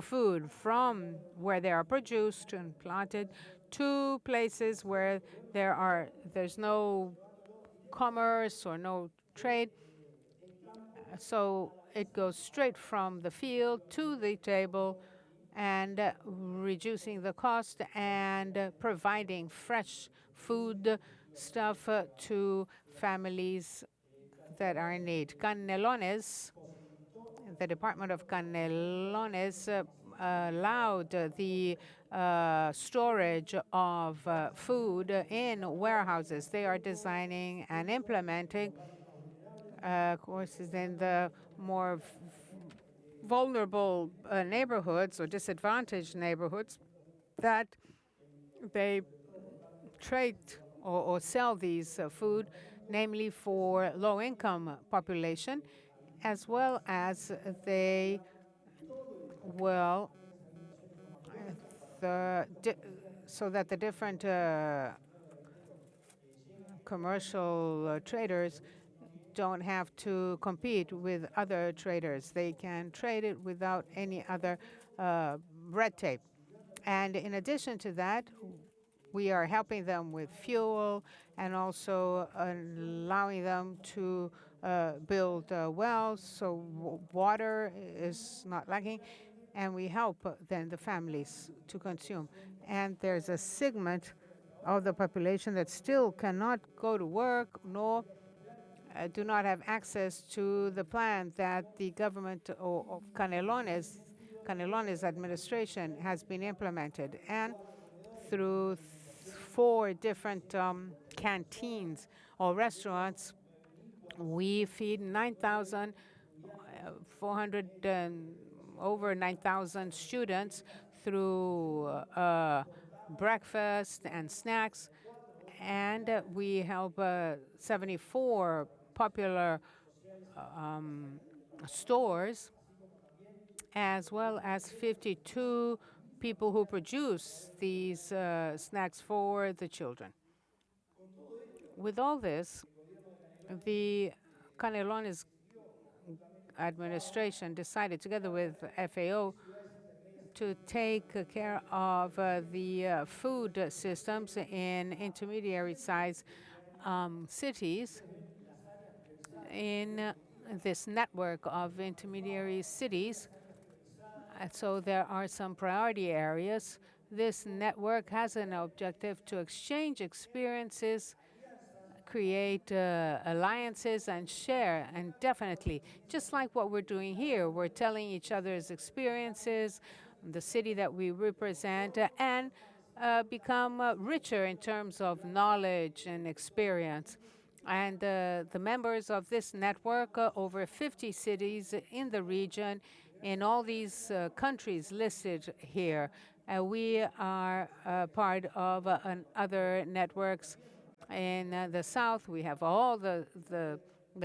food from where they are produced and planted to places where there's no commerce or no trade. So it goes straight from the field to the table, and reducing the cost and providing fresh food stuff to families that are in need. Canelones, the Department of Canelones allowed the storage of food in warehouses. They are designing and implementing courses in the more vulnerable neighborhoods or disadvantaged neighborhoods, that they trade or sell these food, namely for low-income population, as well as they will, so that the different commercial traders don't have to compete with other traders. They can trade it without any other red tape. And in addition to that, we are helping them with fuel and also allowing them to build wells so water is not lacking, and we help then the families to consume. And there's a segment of the population that still cannot go to work nor do not have access to the plan that the government of Canelones administration has been implemented. And through 4 different canteens or restaurants, we feed 9,400 over 9,000 students through breakfast and snacks, and we help 74 popular stores, as well as 52 people who produce these snacks for the children. With all this, The Canelones administration decided, together with FAO, to take care of the food systems in intermediary size cities. In this network of intermediary cities, so there are some priority areas. This network has an objective to exchange experiences, create alliances, and share. And definitely, just like what we're doing here, we're telling each other's experiences, the city that we represent, and become richer in terms of knowledge and experience. And the members of this network, over 50 cities in the region, in all these countries listed here. We are part of other networks in the south. We have all the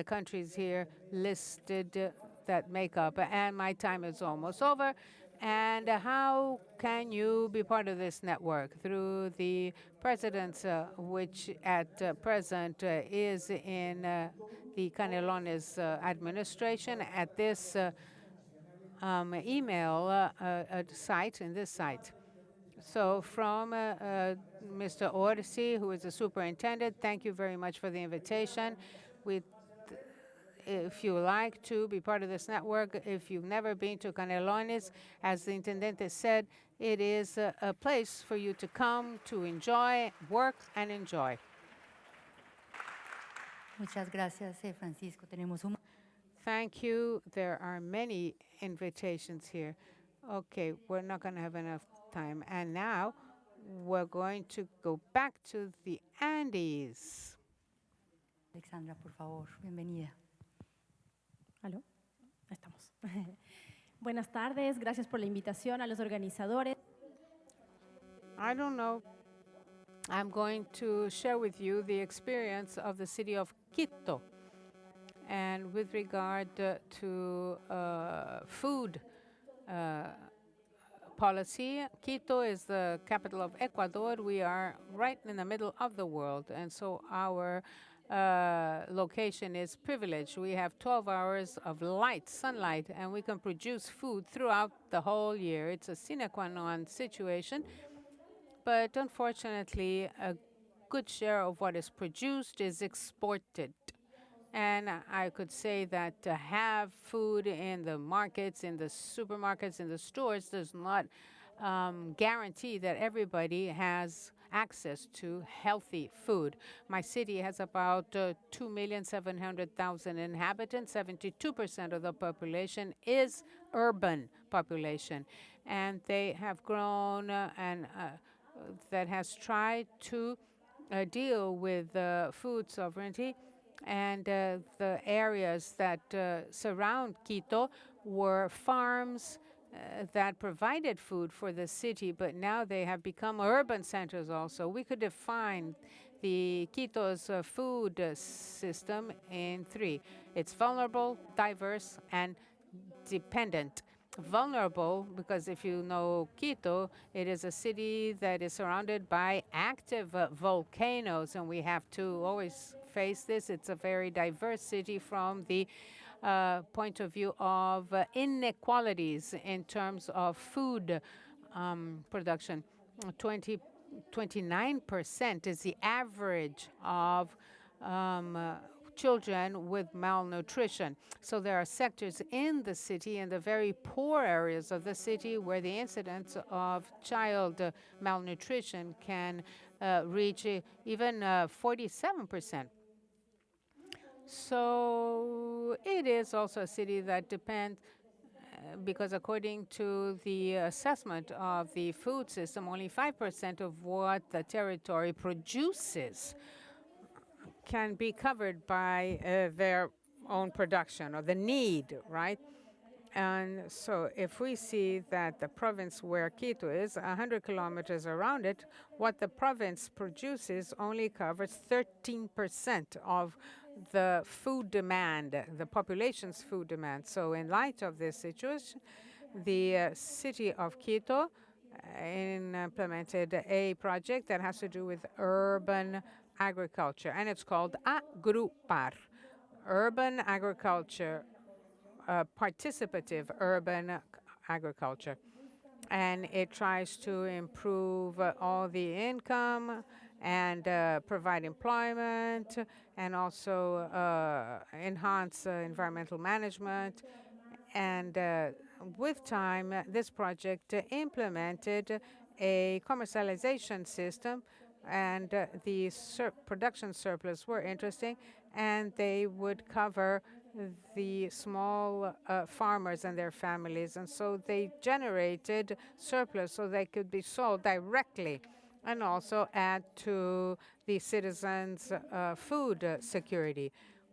countries here listed that make up. And my time is almost over. And how can you be part of this network? Through the presidents, which at present is in the Canelones administration, at this email site, in this site. So from Mr. Orsi, who is the superintendent, thank you very much for the invitation. If you like to be part of this network, if you've never been to Canelones, as the intendente said, it is a place for you to come to enjoy, work, and enjoy. Muchas gracias, Francisco. Tenemos un... Thank you. There are many invitations here. Okay, we're not going to have enough time. And now we're going to go back to the Andes. Alexandra, por favor, bienvenida. ¿Aló? Estamos. Buenas tardes, gracias por la invitación a los organizadores. I don't know. I'm going to share with you the experience of the city of Quito. And with regard to food policy, Quito is the capital of Ecuador. We are right in the middle of the world, and so our location is privileged. We have 12 hours of light, sunlight, and we can produce food throughout the whole year. It's a sine qua non situation, but unfortunately, a good share of what is produced is exported. And I could say that to have food in the markets, in the supermarkets, in the stores does not guarantee that everybody has access to healthy food. My city has about 2,700,000 inhabitants. 72% of the population is urban population. And they have grown and that has tried to deal with food sovereignty. And the areas that surround Quito were farms that provided food for the city, but now they have become urban centers also. We could define the Quito's food system in three. It's vulnerable, diverse, and dependent. Vulnerable, because if you know Quito, it is a city that is surrounded by active volcanoes, and we have to always face this. It's a very diverse city from the point of view of inequalities in terms of food production. 29% is the average of children with malnutrition. So there are sectors in the city, in the very poor areas of the city, where the incidence of child malnutrition can reach even 47%. So it is also a city that depends, because according to the assessment of the food system, only 5% of what the territory produces can be covered by their own production or the need, right? And so if we see that the province where Quito is, 100 kilometers around it, what the province produces only covers 13% of the food demand, the population's food demand. So in light of this situation, the city of Quito implemented a project that has to do with urban agriculture, and it's called Agrupar. urban agriculture, participative urban agriculture. And it tries to improve all the income and provide employment and also enhance environmental management. And with time, this project implemented a commercialization system, and the production surplus were interesting, and they would cover the small farmers and their families. And so they generated surplus so they could be sold directly and also add to the citizens' food security.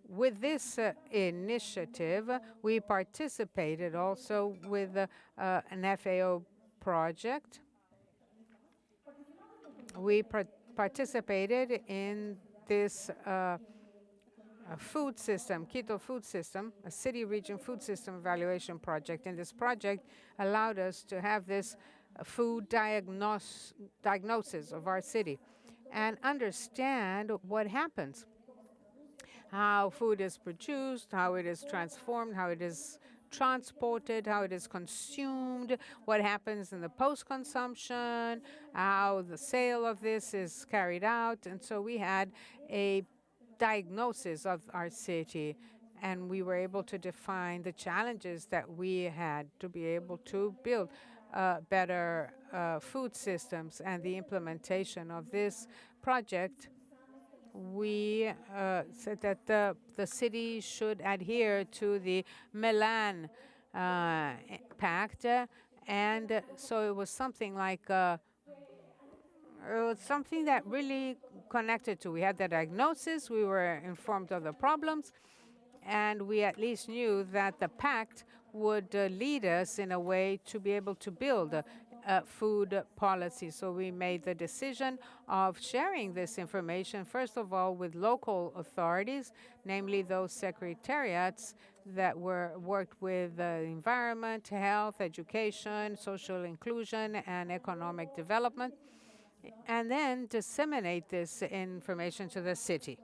With this initiative, we participated also with an FAO project. We participated in this food system, Quito food system, a city region food system evaluation project. And this project allowed us to have this food diagnosis of our city and understand what happens, how food is produced, how it is transformed, how it is transported, how it is consumed, what happens in the post-consumption, how the sale of this is carried out. And so we had a diagnosis of our city, and we were able to define the challenges that we had to be able to build better food systems. And the implementation of this project, we said that the city should adhere to the Milan Pact, and so it was something like something that really connected to. We had the diagnosis, we were informed of the problems, and we at least knew that the pact would lead us in a way to be able to build food policy. So we made the decision of sharing this information, first of all, with local authorities, namely those secretariats that worked with environment, health, education, social inclusion, and economic development, and then disseminate this information to the city.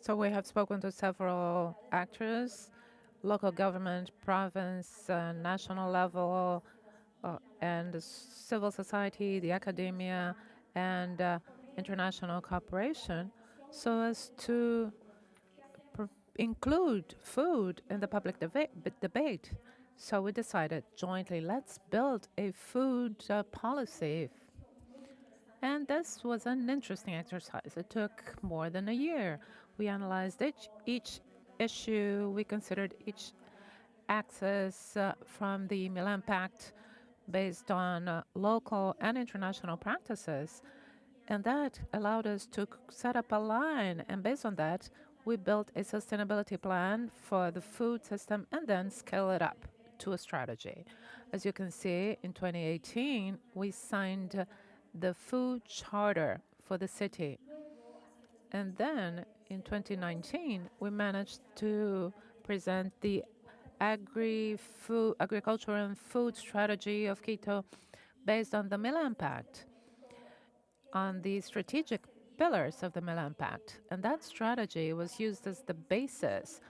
So we have spoken to several actors, local government, province, national level, and civil society, the academia, and international cooperation, so as to include food in the public debate. So we decided jointly, let's build a food policy. And this was an interesting exercise. It took more than a year. We analyzed each issue. We considered each axis from the Milan Pact based on local and international practices. And that allowed us to set up a line. And based on that, we built a sustainability plan for the food system and then scale it up to a strategy. As you can see, in 2018, we signed the food charter for the city. And then in 2019, we managed to present the agriculture and food strategy of Quito based on the Milan Pact, on the strategic pillars of the Milan Pact. And that strategy was used as the basis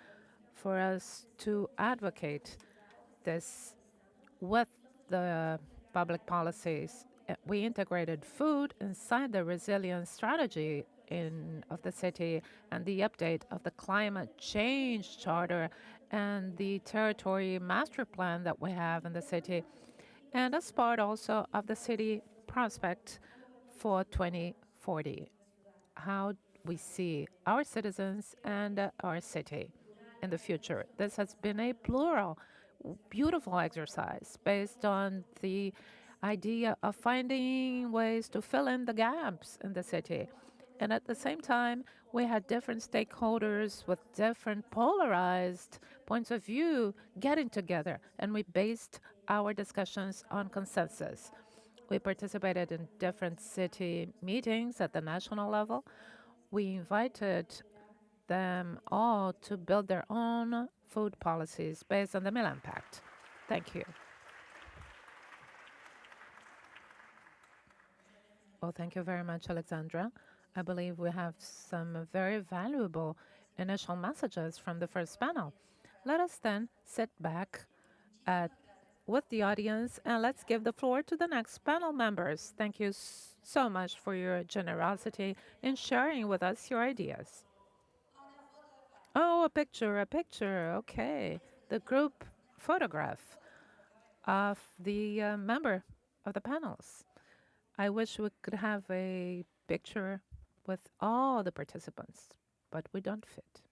for us to advocate this with the public policies. We integrated food inside the resilience strategy of the city and the update of the climate change charter and the territory master plan that we have in the city, and as part also of the city prospect for 2040, how we see our citizens and our city in the future. This has been a plural, beautiful exercise based on the idea of finding ways to fill in the gaps in the city. And at the same time, we had different stakeholders with different polarized points of view getting together, and we based our discussions on consensus. We participated in different city meetings at the national level. We invited them all to build their own food policies based on the Milan Pact. Thank you. Well, thank you very much, Alexandra. I believe we have some very valuable initial messages from the first panel. Let us then sit back with the audience and let's give the floor to the next panel members. Thank you so much for your generosity in sharing with us your ideas. Oh, a picture, a picture. Okay. The group photograph of the member of the panels. I wish we could have a picture with all the participants, but we don't fit.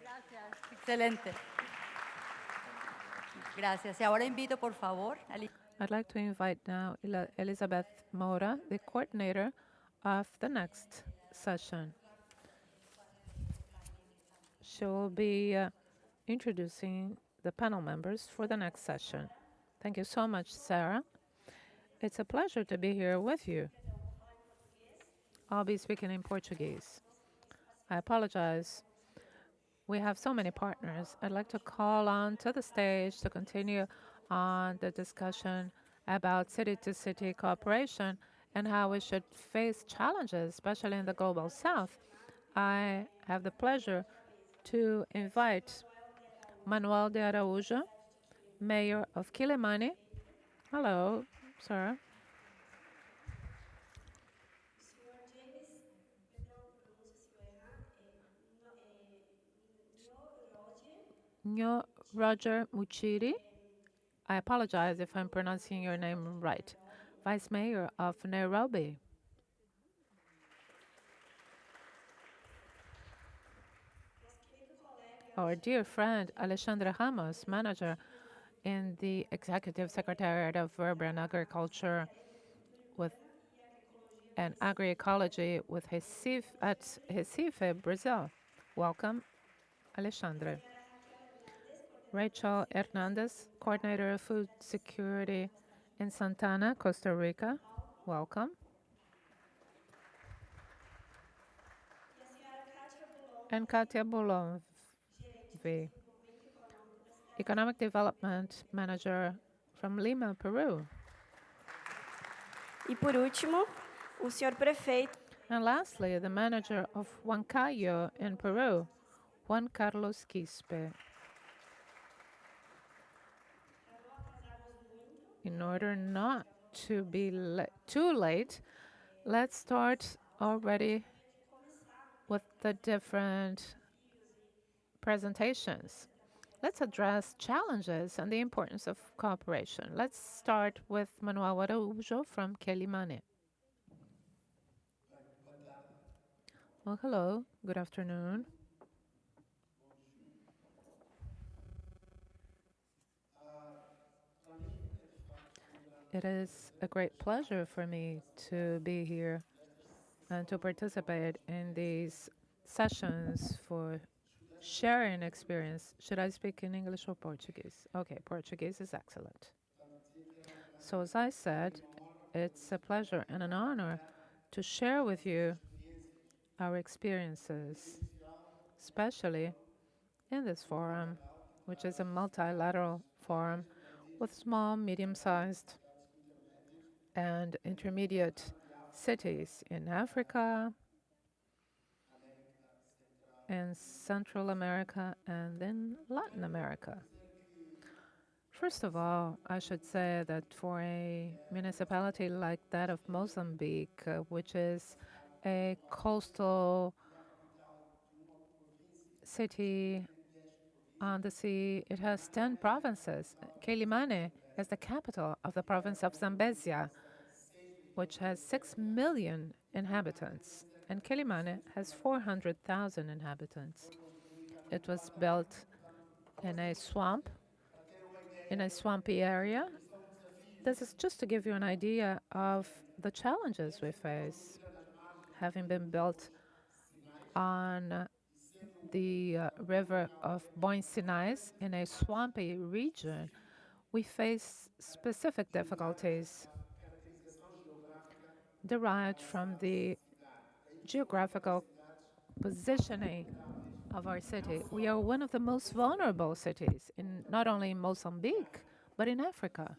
Gracias, excelente. Gracias. Y ahora invito, por favor, a I'd like to invite now Elizabeth Moura, the coordinator of the next session. She will be introducing the panel members for the next session. Thank you so much, Sarah. It's a pleasure to be here with you. I'll be speaking in Portuguese. I apologize. We have so many partners. I'd like to call on to the stage to continue on the discussion about city-to-city cooperation and how we should face challenges, especially in the Global South. I have the pleasure to invite Manuel de Araújo, Mayor of Quilimane. Hello, sir. Nyo Roger Muchiri. I apologize if I'm pronouncing your name right. Vice Mayor of Nairobi. Our dear friend Alexandre Ramos, manager in the Executive Secretariat of Urban Agriculture and Agroecology with Recife at Recife, Brazil. Welcome, Alexandre. Rachel Hernandez, Coordinator of Food Security in Santana, Costa Rica. Welcome. And Katia Boulon, Economic Development Manager from Lima, Peru. E por último, o senhor prefeito. And lastly, the manager of Huancayo in Peru, Juan Carlos Quispe. In order not to be too late, let's start already with the different presentations. Let's address challenges and the importance of cooperation. Let's start with Manuel Araújo from Quilimane. Well, hello, good afternoon. It is a great pleasure for me to be here and to participate in these sessions for sharing experience. Should I speak in English or Portuguese? Okay, Portuguese is excellent. So as I said, it's a pleasure and an honor to share with you our experiences, especially in this forum, which is a multilateral forum with small, medium-sized, and intermediate cities in Africa, in Central America, and in Latin America. First of all, I should say that for a municipality like that of Mozambique, which is a coastal city on the sea, it has 10 provinces. Quilimane is the capital of the province of Zambezia, which has 6 million inhabitants, and Quilimane has 400,000 inhabitants. It was built in a swamp, in a swampy area. This is just to give you an idea of the challenges we face. Having been built on the river of Bom Sinais in a swampy region, we face specific difficulties derived from the geographical positioning of our city. We are one of the most vulnerable cities, in not only in Mozambique, but in Africa.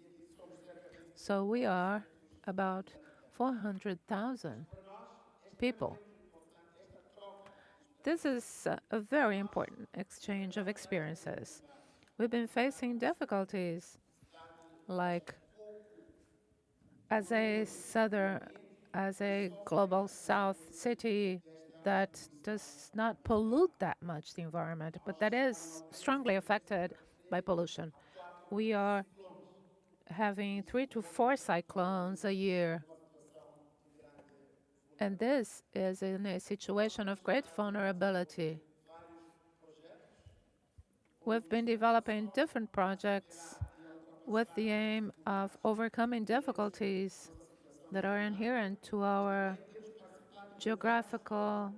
So we are about 400,000 people. This is a very important exchange of experiences. We've been facing difficulties like as a global south city that does not pollute that much the environment, but that is strongly affected by pollution. We are having 3 to 4 cyclones a year. And this is in a situation of great vulnerability. We've been developing different projects with the aim of overcoming difficulties that are inherent to our geographical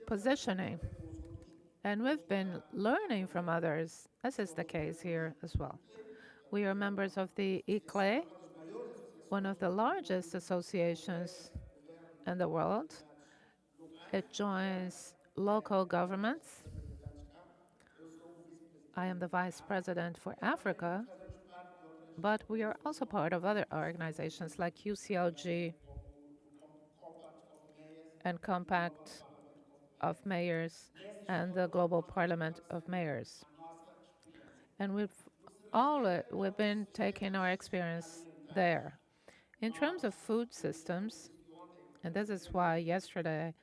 positioning. And we've been learning from others, as is the case here as well. We are members of the ICLE, one of the largest associations in the world. It joins local governments. I am the vice president for Africa, but we are also part of other organizations like UCLG and Compact of Mayors and the Global Parliament of Mayors. And we've been taking our experience there. In terms of food systems, and this is why yesterday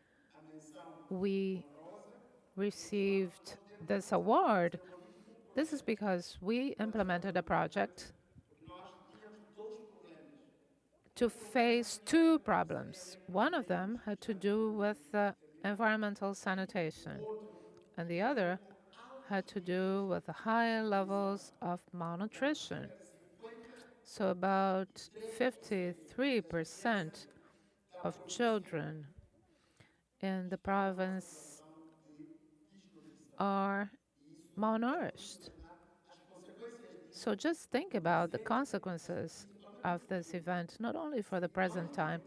we received this award. This is because we implemented a project to face 2 problems. One of them had to do with environmental sanitation, and the other had to do with the high levels of malnutrition. So about 53% of children in the province are malnourished. So just think about the consequences of this event, not only for the present time,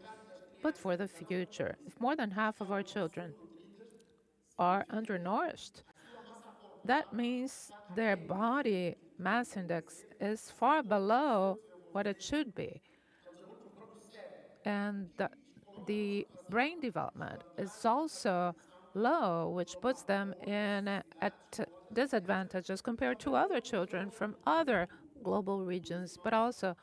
but for the future. If more than half of our children are undernourished, that means their body mass index is far below what it should be. And the brain development is also low, which puts them at disadvantage as compared to other children from other global regions, but also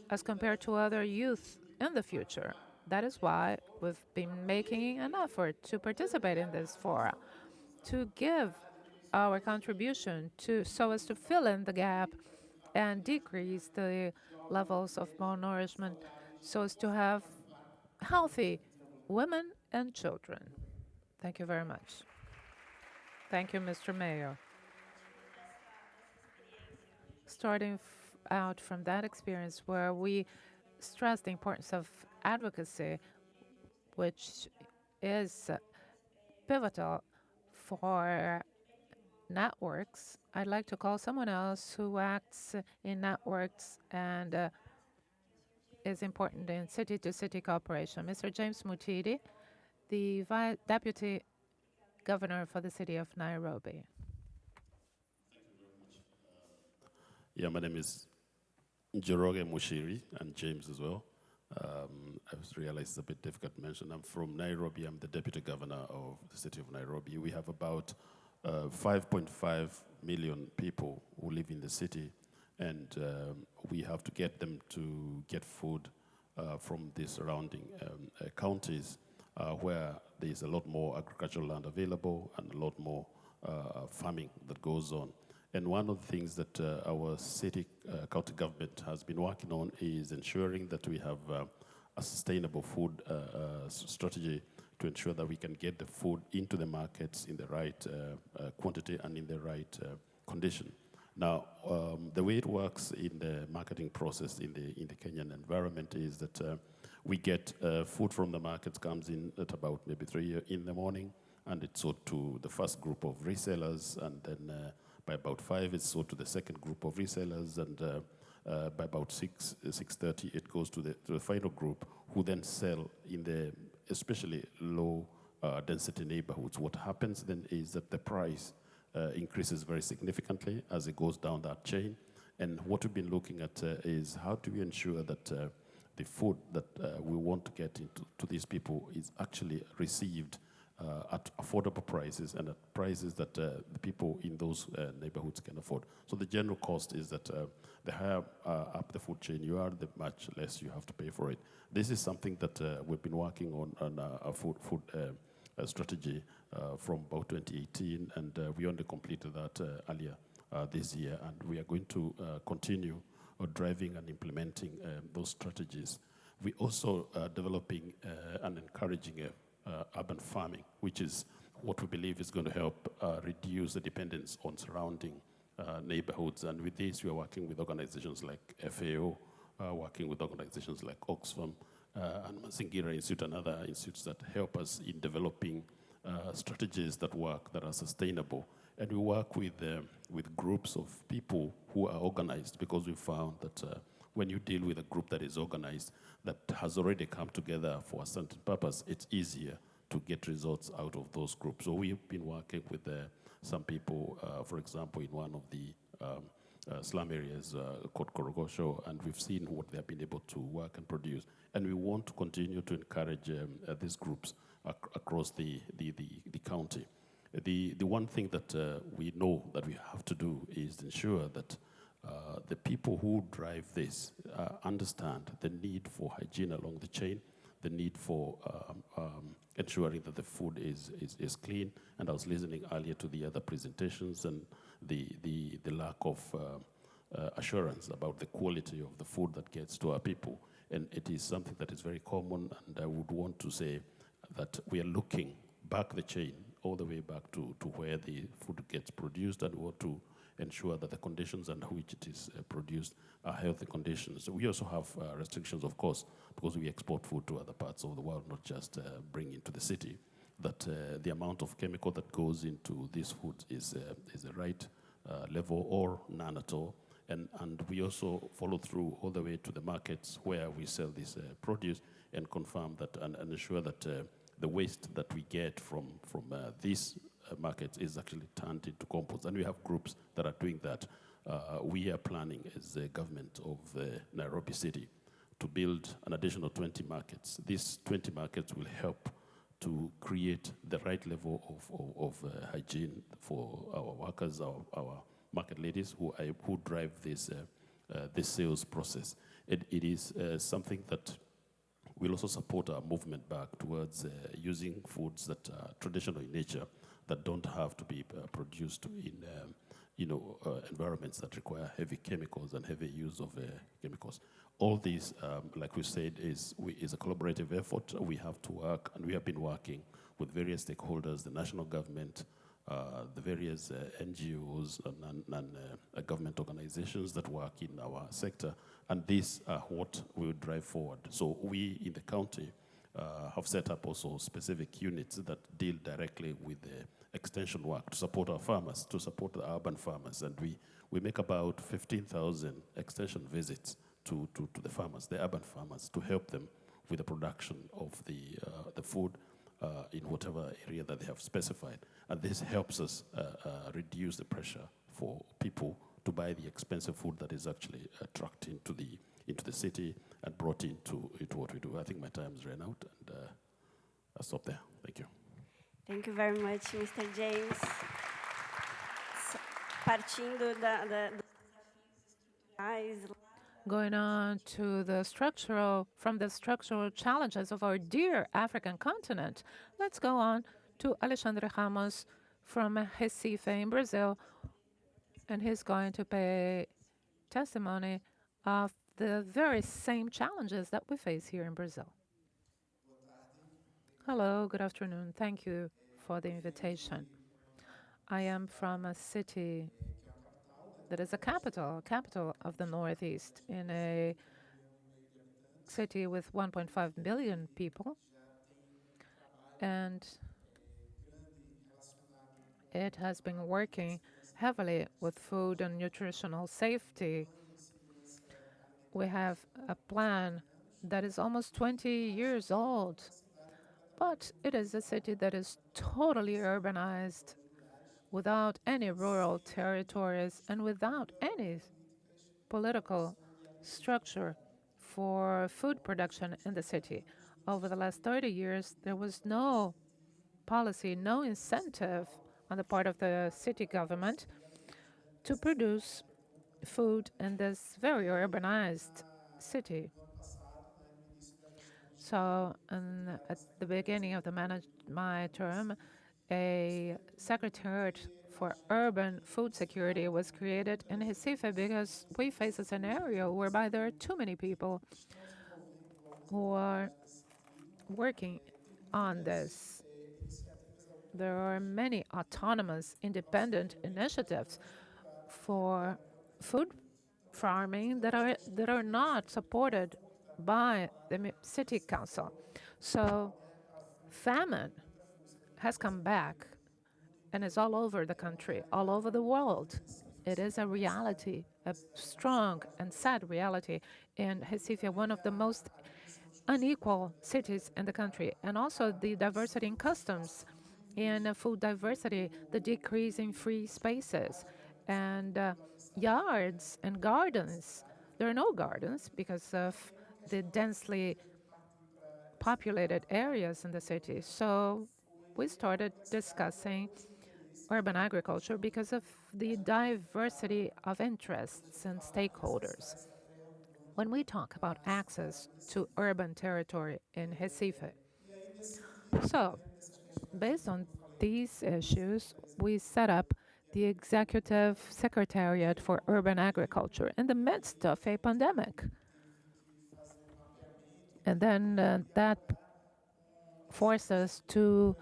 as compared to other youth in the future. That is why we've been making an effort to participate in this forum, to give our contribution so as to fill in the gap and decrease the levels of malnourishment so as to have healthy women and children. Thank you very much. Thank you, Mr. Mayor. Starting out from that experience where we stress the importance of advocacy, which is pivotal for networks, I'd like to call someone else who acts in networks and is important in city-to-city cooperation. Mr. James Mutidi, the Deputy Governor for the city of Nairobi. Yeah, my name is Njoroge Mushiri, and James as well. I realized it's a bit difficult to mention. I'm from Nairobi. I'm the Deputy Governor of the city of Nairobi. We have about 5.5 million people who live in the city, and we have to get them to get food from the surrounding counties where there's a lot more agricultural land available and a lot more farming that goes on. And one of the things that our city county government has been working on is ensuring that we have a sustainable food strategy to ensure that we can get the food into the markets in the right quantity and in the right condition. Now, the way it works in the marketing process in the Kenyan environment is that we get food from the markets, comes in at about maybe 3 in the morning, and it's sold to the first group of resellers, and then by about 5 it's sold to the second group of resellers, and by about 6:30, it goes to the final group, who then sell in the especially low density neighborhoods. What happens then is that the price increases very significantly as it goes down that chain. And what we've been looking at is how do we ensure that the food that we want to get into to these people is actually received at affordable prices and at prices that the people in those neighborhoods can afford. So the general cost is that the higher up the food chain you are, the much less you have to pay for it. This is something that we've been working on a food strategy from about 2018, and we only completed that earlier this year, and we are going to continue driving and implementing those strategies. We also are developing and encouraging urban farming, which is what we believe is going to help reduce the dependence on surrounding neighborhoods. And with this, we are working with organizations like FAO, working with organizations like Oxfam, and Mazingira Institute and other institutes that help us in developing strategies that work, that are sustainable. And we work with groups of people who are organized, because we found that when you deal with a group that is organized, that has already come together for a certain purpose, it's easier to get results out of those groups. So we've been working with some people, for example, in one of the slum areas called Korogosho, and we've seen what they've been able to work and produce. And we want to continue to encourage these groups across the county. The one thing that we know that we have to do is ensure that the people who drive this understand the need for hygiene along the chain, the need for ensuring that the food is clean. And I was listening earlier to the other presentations and the lack of assurance about the quality of the food that gets to our people. And it is something that is very common, and I would want to say that we are looking back the chain, all the way back to where the food gets produced, and we want to ensure that the conditions under which it is produced are healthy conditions. We also have restrictions, of course, because we export food to other parts of the world, not just bring into the city, that the amount of chemical that goes into this food is the right level or none at all. And we also follow through all the way to the markets where we sell this produce and confirm that and ensure that the waste that we get from these markets is actually turned into compost. And we have groups that are doing that. We are planning as the government of Nairobi City to build an additional 20 markets. These 20 markets will help to create the right level of hygiene for our workers, our market ladies who drive this sales process. It is something that will also support our movement back towards using foods that are traditional in nature, that don't have to be produced in environments that require heavy chemicals and heavy use of chemicals. All these, like we said, is a collaborative effort. We have to work, and we have been working with various stakeholders, the national government, the various NGOs and government organizations that work in our sector, and these are what we will drive forward. So we in the county have set up also specific units that deal directly with the extension work to support our farmers, to support the urban farmers, and we make about 15,000 extension visits to the farmers, the urban farmers, to help them with the production of the food in whatever area that they have specified. And this helps us reduce the pressure for people to buy the expensive food that is actually trucked into the city and brought into what we do. I think my time's ran out, and I'll stop there. Thank you. Thank you very much, Mr. James. Partindo dos estruturais. Going on to from the structural challenges of our dear African continent, let's go on to Alexandre Ramos from Recife in Brazil, and he's going to pay testimony of the very same challenges that we face here in Brazil. Hello, good afternoon. Thank you for the invitation. I am from a city that is a capital of the Northeast, in a city with 1.5 million people. And it has been working heavily with food and nutritional safety we have a plan that is almost 20 years old, but it is a city that is totally urbanized, without any rural territories and without any political structure for food production in the city. Over the last 30 years, there was no policy, no incentive on the part of the city government to produce food in this very urbanized city. So, at the beginning of my term, a secretariat for urban food security was created in Recife because we face a scenario whereby there are too many people who are working on this. There are many autonomous, independent initiatives for food farming that are not supported by the city council. So famine has come back and is all over the country, all over the world. It is a reality, a strong and sad reality in Recife, one of the most unequal cities in the country, and also the diversity in customs, in food diversity, the decrease in free spaces, and yards and gardens. There are no gardens because of the densely populated areas in the city. So we started discussing urban agriculture because of the diversity of interests and stakeholders. When we talk about access to urban territory in Recife, so based on these issues, we set up the Executive Secretariat for Urban Agriculture in the midst of a pandemic. And then that forced us to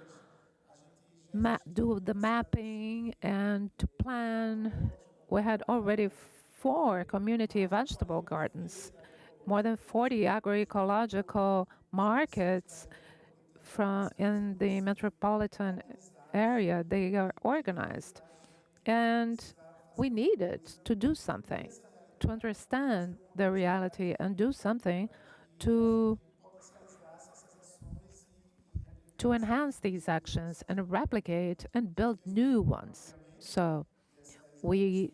do the mapping and to plan. We had already 4 community vegetable gardens, more than 40 agroecological markets in the metropolitan area. They are organized. And we needed to do something, to understand the reality and do something to enhance these actions and replicate and build new ones. So we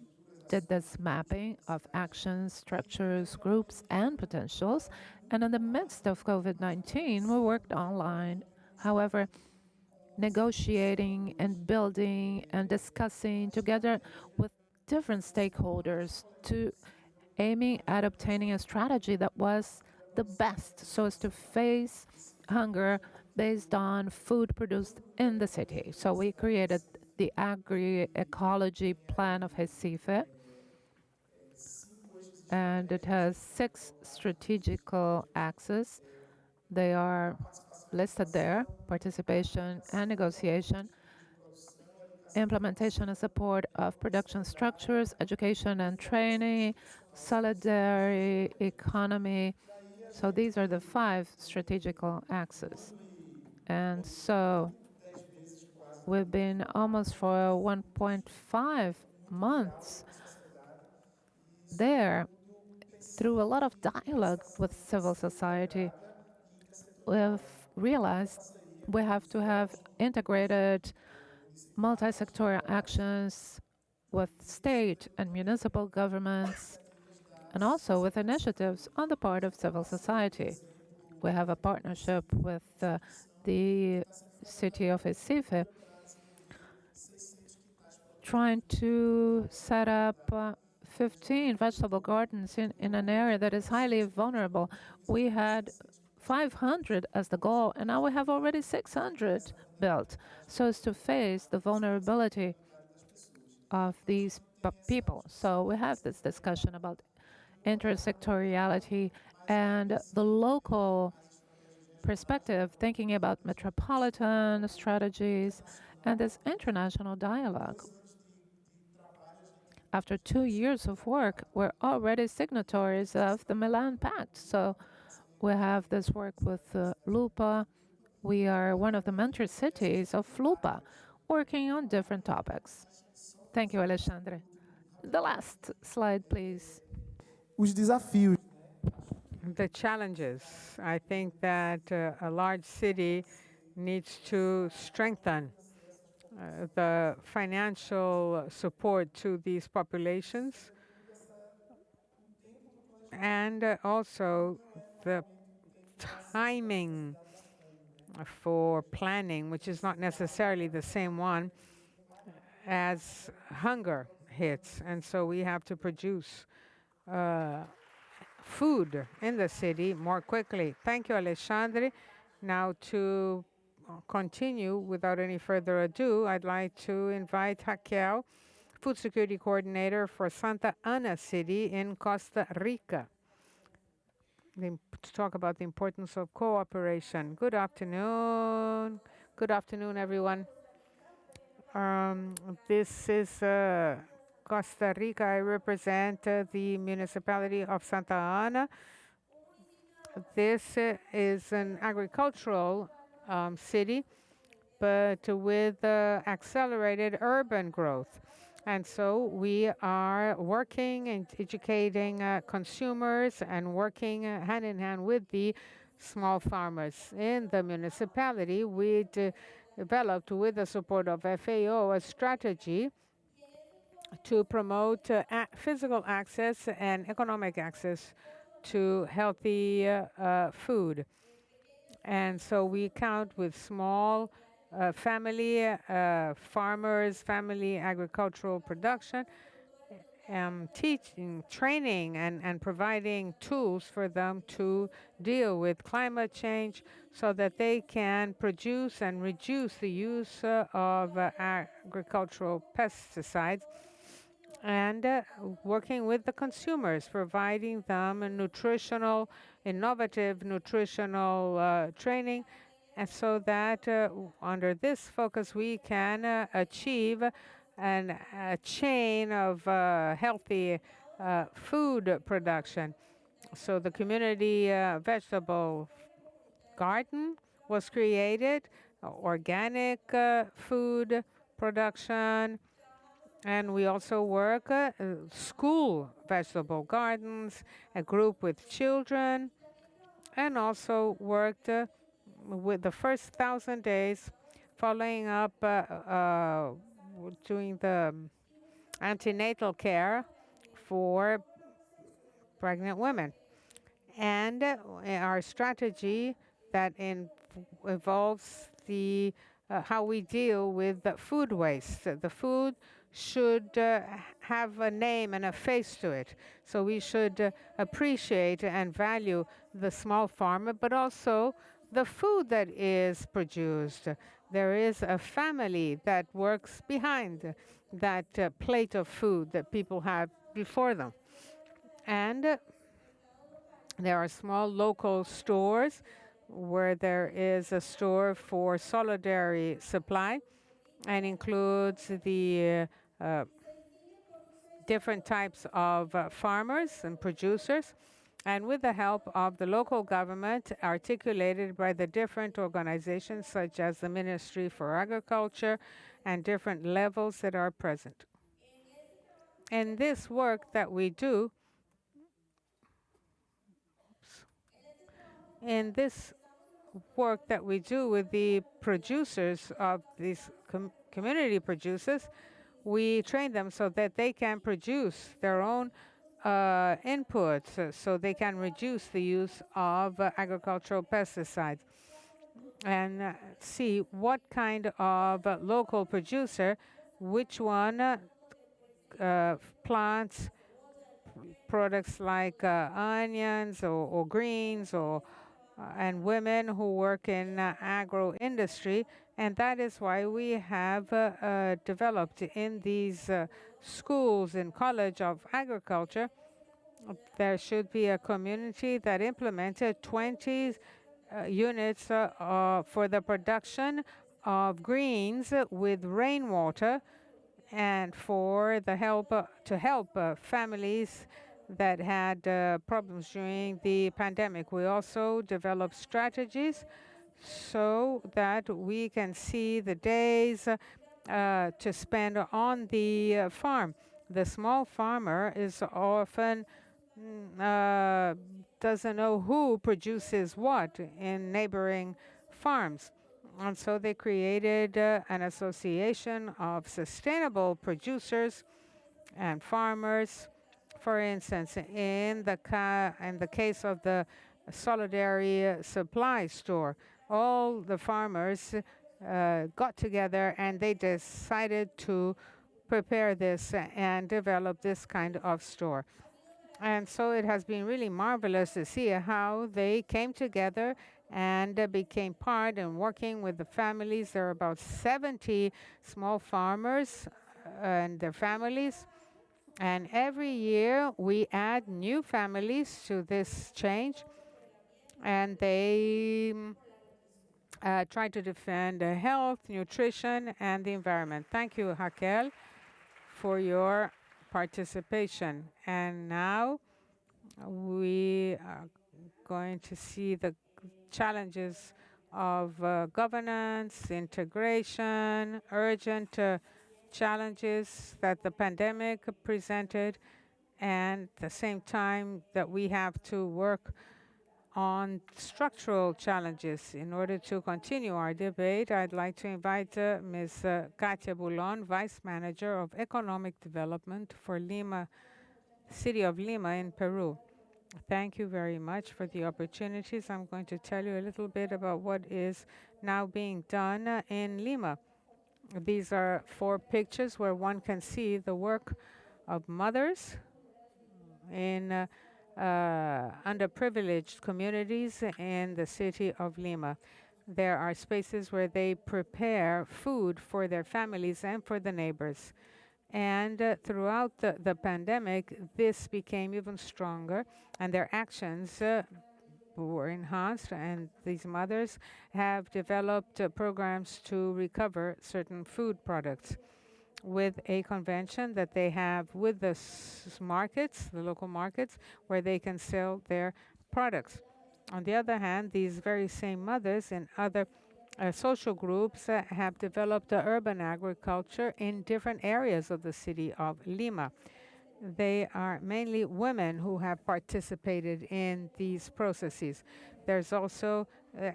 did this mapping of actions, structures, groups, and potentials. And in the midst of COVID-19, we worked online. However, negotiating and building and discussing together with different stakeholders to aiming at obtaining a strategy that was the best so as to face hunger based on food produced in the city. So we created the Agri-Ecology Plan of Recife, and it has 6 strategical axes. They are listed there: participation and negotiation, implementation and support of production structures, education and training, solidarity, economy. So these are the 5 strategical axes. And so we've been almost for 1.5 months there through a lot of dialogue with civil society. We've realized we have to have integrated multi-sectoral actions with state and municipal governments, and also with initiatives on the part of civil society. We have a partnership with the city of Recife, trying to set up 15 vegetable gardens in an area that is highly vulnerable. We had 500 as the goal, and now we have already 600 built, so as to face the vulnerability of these people. So we have this discussion about intersectoriality and the local perspective, thinking about metropolitan strategies and this international dialogue. After 2 years of work, we're already signatories of the Milan Pact. So we have this work with Lupa. We are one of the mentor cities of Lupa, working on different topics. Thank you, Alexandre. The last slide, please. Os desafios. the challenges. I think that a large city needs to strengthen the financial support to these populations, and also the timing for planning, which is not necessarily the same one as hunger hits. And so we have to produce food in the city more quickly. Thank you, Alexandre. Now to continue without any further ado, I'd like to invite Raquel, Food Security Coordinator for Santa Ana City in Costa Rica, to talk about the importance of cooperation. Good afternoon. Good afternoon, everyone. This is Costa Rica. I represent the municipality of Santa Ana. This is an agricultural city, but with accelerated urban growth. And so we are working and educating consumers and working hand in hand with the small farmers. In the municipality, we developed, with the support of FAO, a strategy to promote physical access and economic access to healthy food. And so we count with small family farmers, family agricultural production, teaching, training, and providing tools for them to deal with climate change so that they can produce and reduce the use of agricultural pesticides, and working with the consumers, providing them a innovative nutritional training, and so that under this focus we can achieve a chain of healthy food production. So the community vegetable garden was created, organic food production, and we also work school vegetable gardens, a group with children, and also worked with the first 1,000 days, following up doing the antenatal care for pregnant women. And our strategy that involves the how we deal with the food waste. The food should have a name and a face to it. So we should appreciate and value the small farmer, but also the food that is produced. There is a family that works behind that plate of food that people have before them. And there are small local stores where there is a store for solidary supply, and includes the different types of farmers and producers, and with the help of the local government, articulated by the different organizations such as the Ministry for Agriculture and different levels that are present. In this work that we do, with the producers of these community producers, we train them so that they can produce their own inputs, so they can reduce the use of agricultural pesticides, and see what kind of local producer, which one plants products like onions or greens, and women who work in agro industry. And that is why we have developed in these schools and College of Agriculture, there should be a community that implemented 20 units for the production of greens with rainwater, and for the to help families that had problems during the pandemic. We also developed strategies so that we can see the days to spend on the farm. The small farmer is often doesn't know who produces what in neighboring farms. And so they created an association of sustainable producers and farmers. For instance, in the case of the Solidary Supply Store, all the farmers got together and they decided to prepare this and develop this kind of store. And so it has been really marvelous to see how they came together and became part and working with the families. There are about 70 small farmers and their families. And every year we add new families to this change, and they try to defend health, nutrition, and the environment. Thank you, Raquel, for your participation. And now we are going to see the challenges of governance, integration, urgent challenges that the pandemic presented, and at the same time that we have to work on structural challenges. In order to continue our debate, I'd like to invite Ms. Katia Boulon, Vice Manager of Economic Development for Lima, City of Lima in Peru. Thank you very much for the opportunities. I'm going to tell you a little bit about what is now being done in Lima. These are 4 pictures where one can see the work of mothers in underprivileged communities in the city of Lima. There are spaces where they prepare food for their families and for the neighbors. And throughout the pandemic, this became even stronger, and their actions were enhanced, and these mothers have developed programs to recover certain food products with a convention that they have with the markets, the local markets, where they can sell their products. On the other hand, these very same mothers in other social groups have developed urban agriculture in different areas of the city of Lima. They are mainly women who have participated in these processes. There's also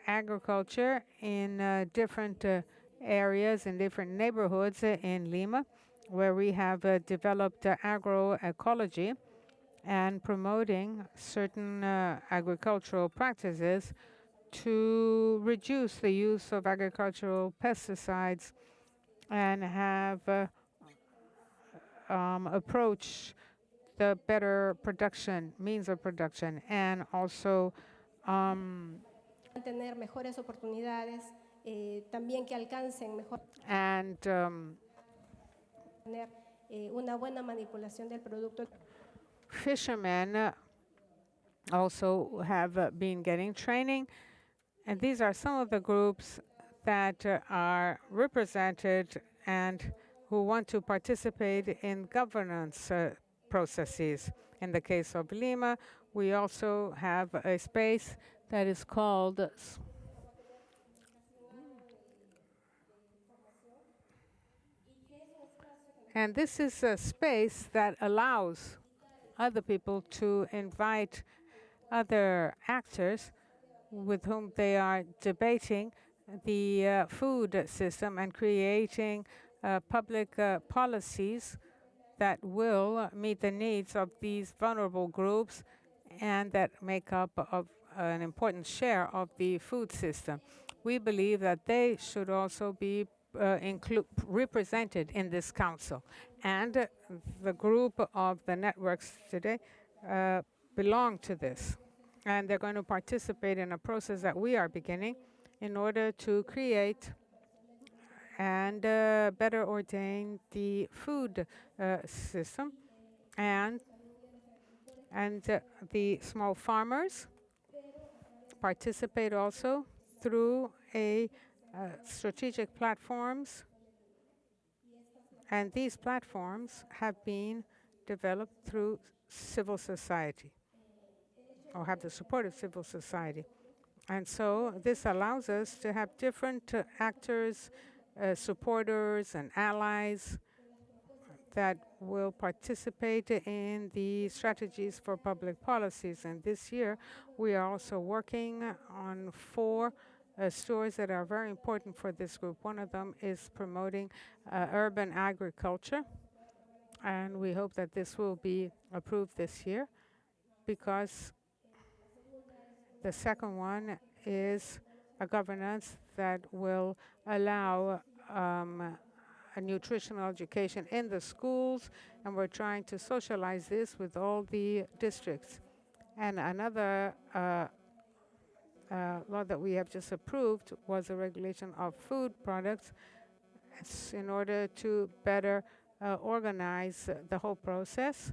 agriculture in different areas, in different neighborhoods in Lima, where we have developed agroecology and promoting certain agricultural practices to reduce the use of agricultural pesticides and have approached the better production, means of production, and also tener mejores oportunidades, también que alcancen mejor and tener una buena manipulación del producto. Fishermen also have been getting training, and these are some of the groups that are represented and who want to participate in governance processes. In the case of Lima, we also have a space that is called and this is a space that allows other people to invite other actors with whom they are debating the food system and creating public policies that will meet the needs of these vulnerable groups and that make up of an important share of the food system. We believe that they should also be represented in this council. And the group of the networks today belong to this. And they're going to participate in a process that we are beginning in order to create and better ordain the food system and the small farmers participate also through a strategic platforms, and these platforms have been developed through civil society or have the support of civil society. And so this allows us to have different actors, supporters and allies that will participate in the strategies for public policies. And this year, we are also working on 4 stores that are very important for this group. One of them is promoting urban agriculture, and we hope that this will be approved this year, because the second one is a governance that will allow a nutritional education in the schools, and we're trying to socialize this with all the districts. And another law that we have just approved was a regulation of food products. It's in order to better organize the whole process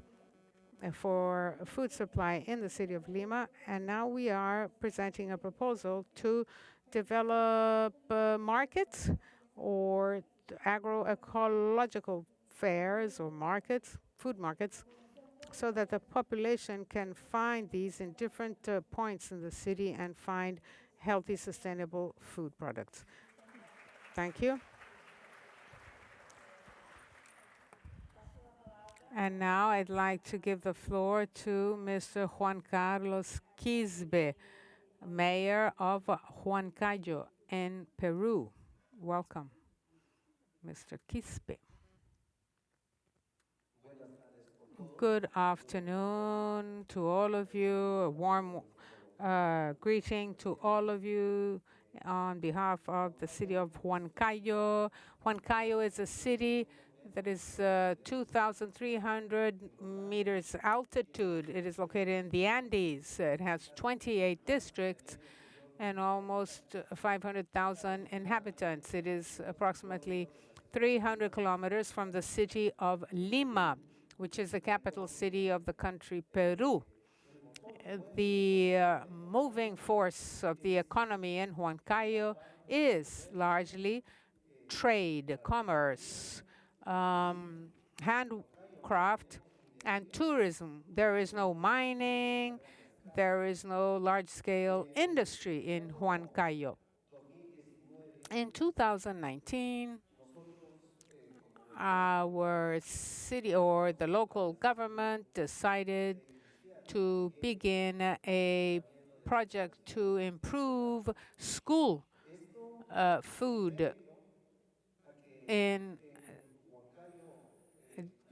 for food supply in the city of Lima. And now we are presenting a proposal to develop markets or agroecological fairs or markets, food markets, so that the population can find these in different points in the city and find healthy, sustainable food products. Thank you. And now I'd like to give the floor to Mr. Juan Carlos Quispe, Mayor of Huancayo in Peru. Welcome, Mr. Quispe. Good afternoon to all of you. A warm greeting to all of you on behalf of the city of Huancayo. Huancayo is a city that is 2,300 meters altitude. It is located in the Andes. It has 28 districts and almost 500,000 inhabitants. It is approximately 300 kilometers from the city of Lima, which is the capital city of the country, Peru. The moving force of the economy in Huancayo is largely trade, commerce, handcraft, and tourism. There is no mining, there is no large-scale industry in Huancayo. In 2019, our city or the local government decided to begin a project to improve school food in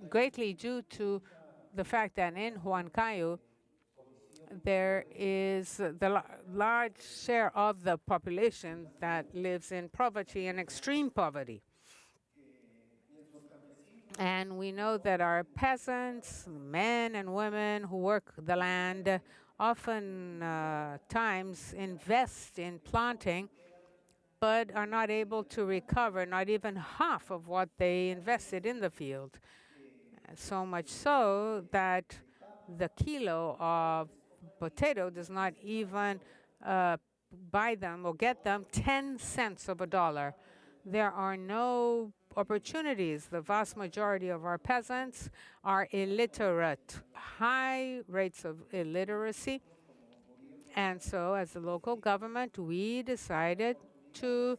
greatly due to the fact that in Huancayo there is the large share of the population that lives in poverty and extreme poverty. And we know that our peasants, men and women who work the land, often times invest in planting, but are not able to recover not even half of what they invested in the field. So much so that the kilo of potato does not even buy them or get them 10 cents of a dollar. There are no opportunities. The vast majority of our peasants are illiterate, high rates of illiteracy. And so as a local government, we decided to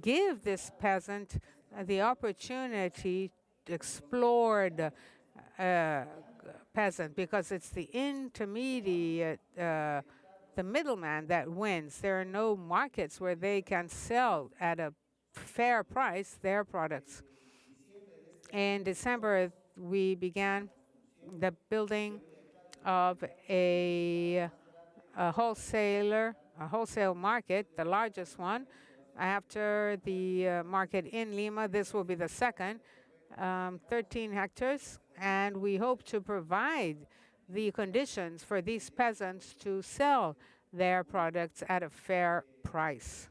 give this peasant the opportunity to explore the peasant, because it's the intermediate, the middleman that wins. There are no markets where they can sell at a fair price their products. In December, we began the building of a wholesale market, the largest one. After the market in Lima, this will be the second, 13 hectares, and we hope to provide the conditions for these peasants to sell their products at a fair price.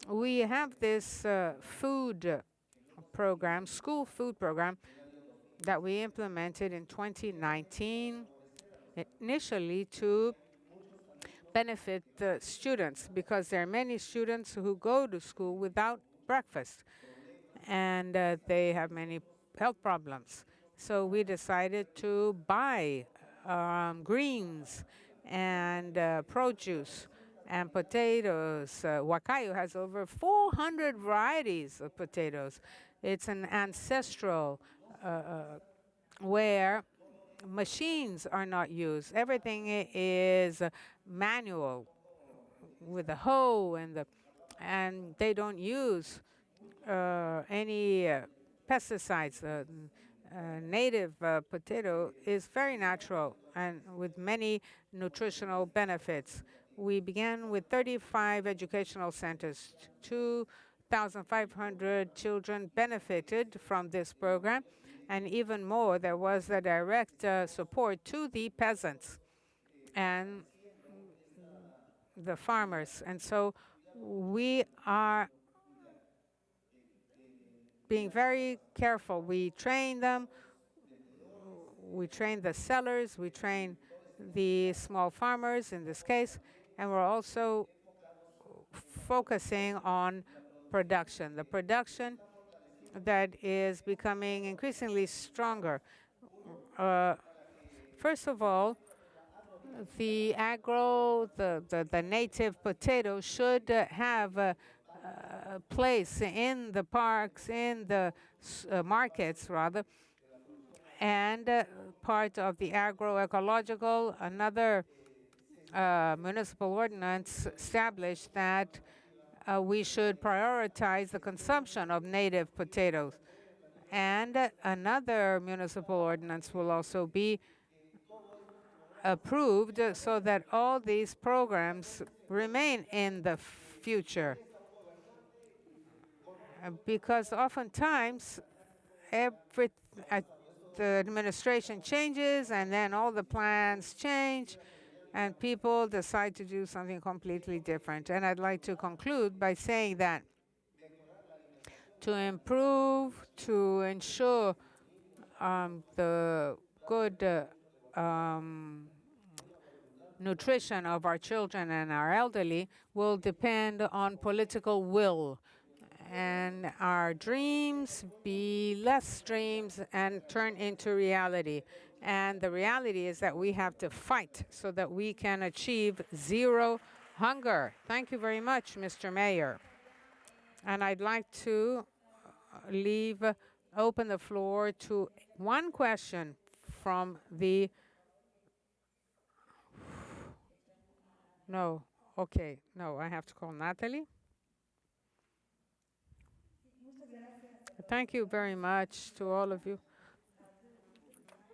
We have this food program, school food program, that we implemented in 2019, initially to benefit the students, because there are many students who go to school without breakfast, and they have many health problems. So we decided to buy greens and produce and potatoes. Huancayo has over 400 varieties of potatoes. It's an ancestral where machines are not used. Everything is manual with the hoe and they don't use any pesticides. Native potato is very natural and with many nutritional benefits. We began with 35 educational centers. 2,500 children benefited from this program, and even more, there was a direct support to the peasants and the farmers. And so we are being very careful. We train them, we train the sellers, we train the small farmers in this case, and we're also focusing on production, the production that is becoming increasingly stronger. First of all, the native potato should have a place in the parks, in the markets rather, and part of the agroecological. Another municipal ordinance established that we should prioritize the consumption of native potatoes. And another municipal ordinance will also be approved so that all these programs remain in the future. Because oftentimes, the administration changes and then all the plans change and people decide to do something completely different. And I'd like to conclude by saying that to improve, to ensure the good nutrition of our children and our elderly will depend on political will. And our dreams be less dreams and turn into reality. And the reality is that we have to fight so that we can achieve zero hunger. Thank you very much, Mr. Mayor. And I'd like to open the floor to one question from the... No, okay, no, I have to call Natalie. Thank you very much to all of you.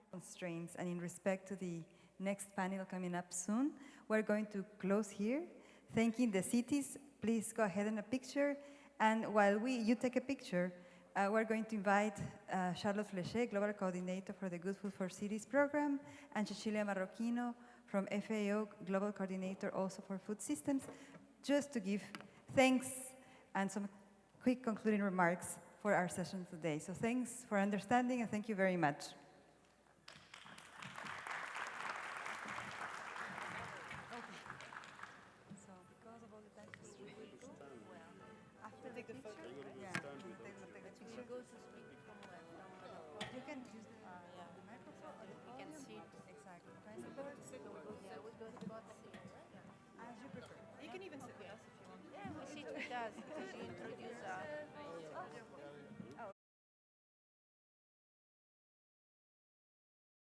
Constraints, and in respect to the next panel coming up soon, we're going to close here, thanking the cities. Please go ahead and a picture. And while you take a picture, we're going to invite Charlotte Flechet, Global Coordinator for the Good Food for Cities program, and Cecilia Marroquino from FAO, Global Coordinator also for Food Systems, just to give thanks and some quick concluding remarks for our session today. So thanks for understanding and thank you very much. You can even sit with us if you want. Yeah, we'll sit with us because you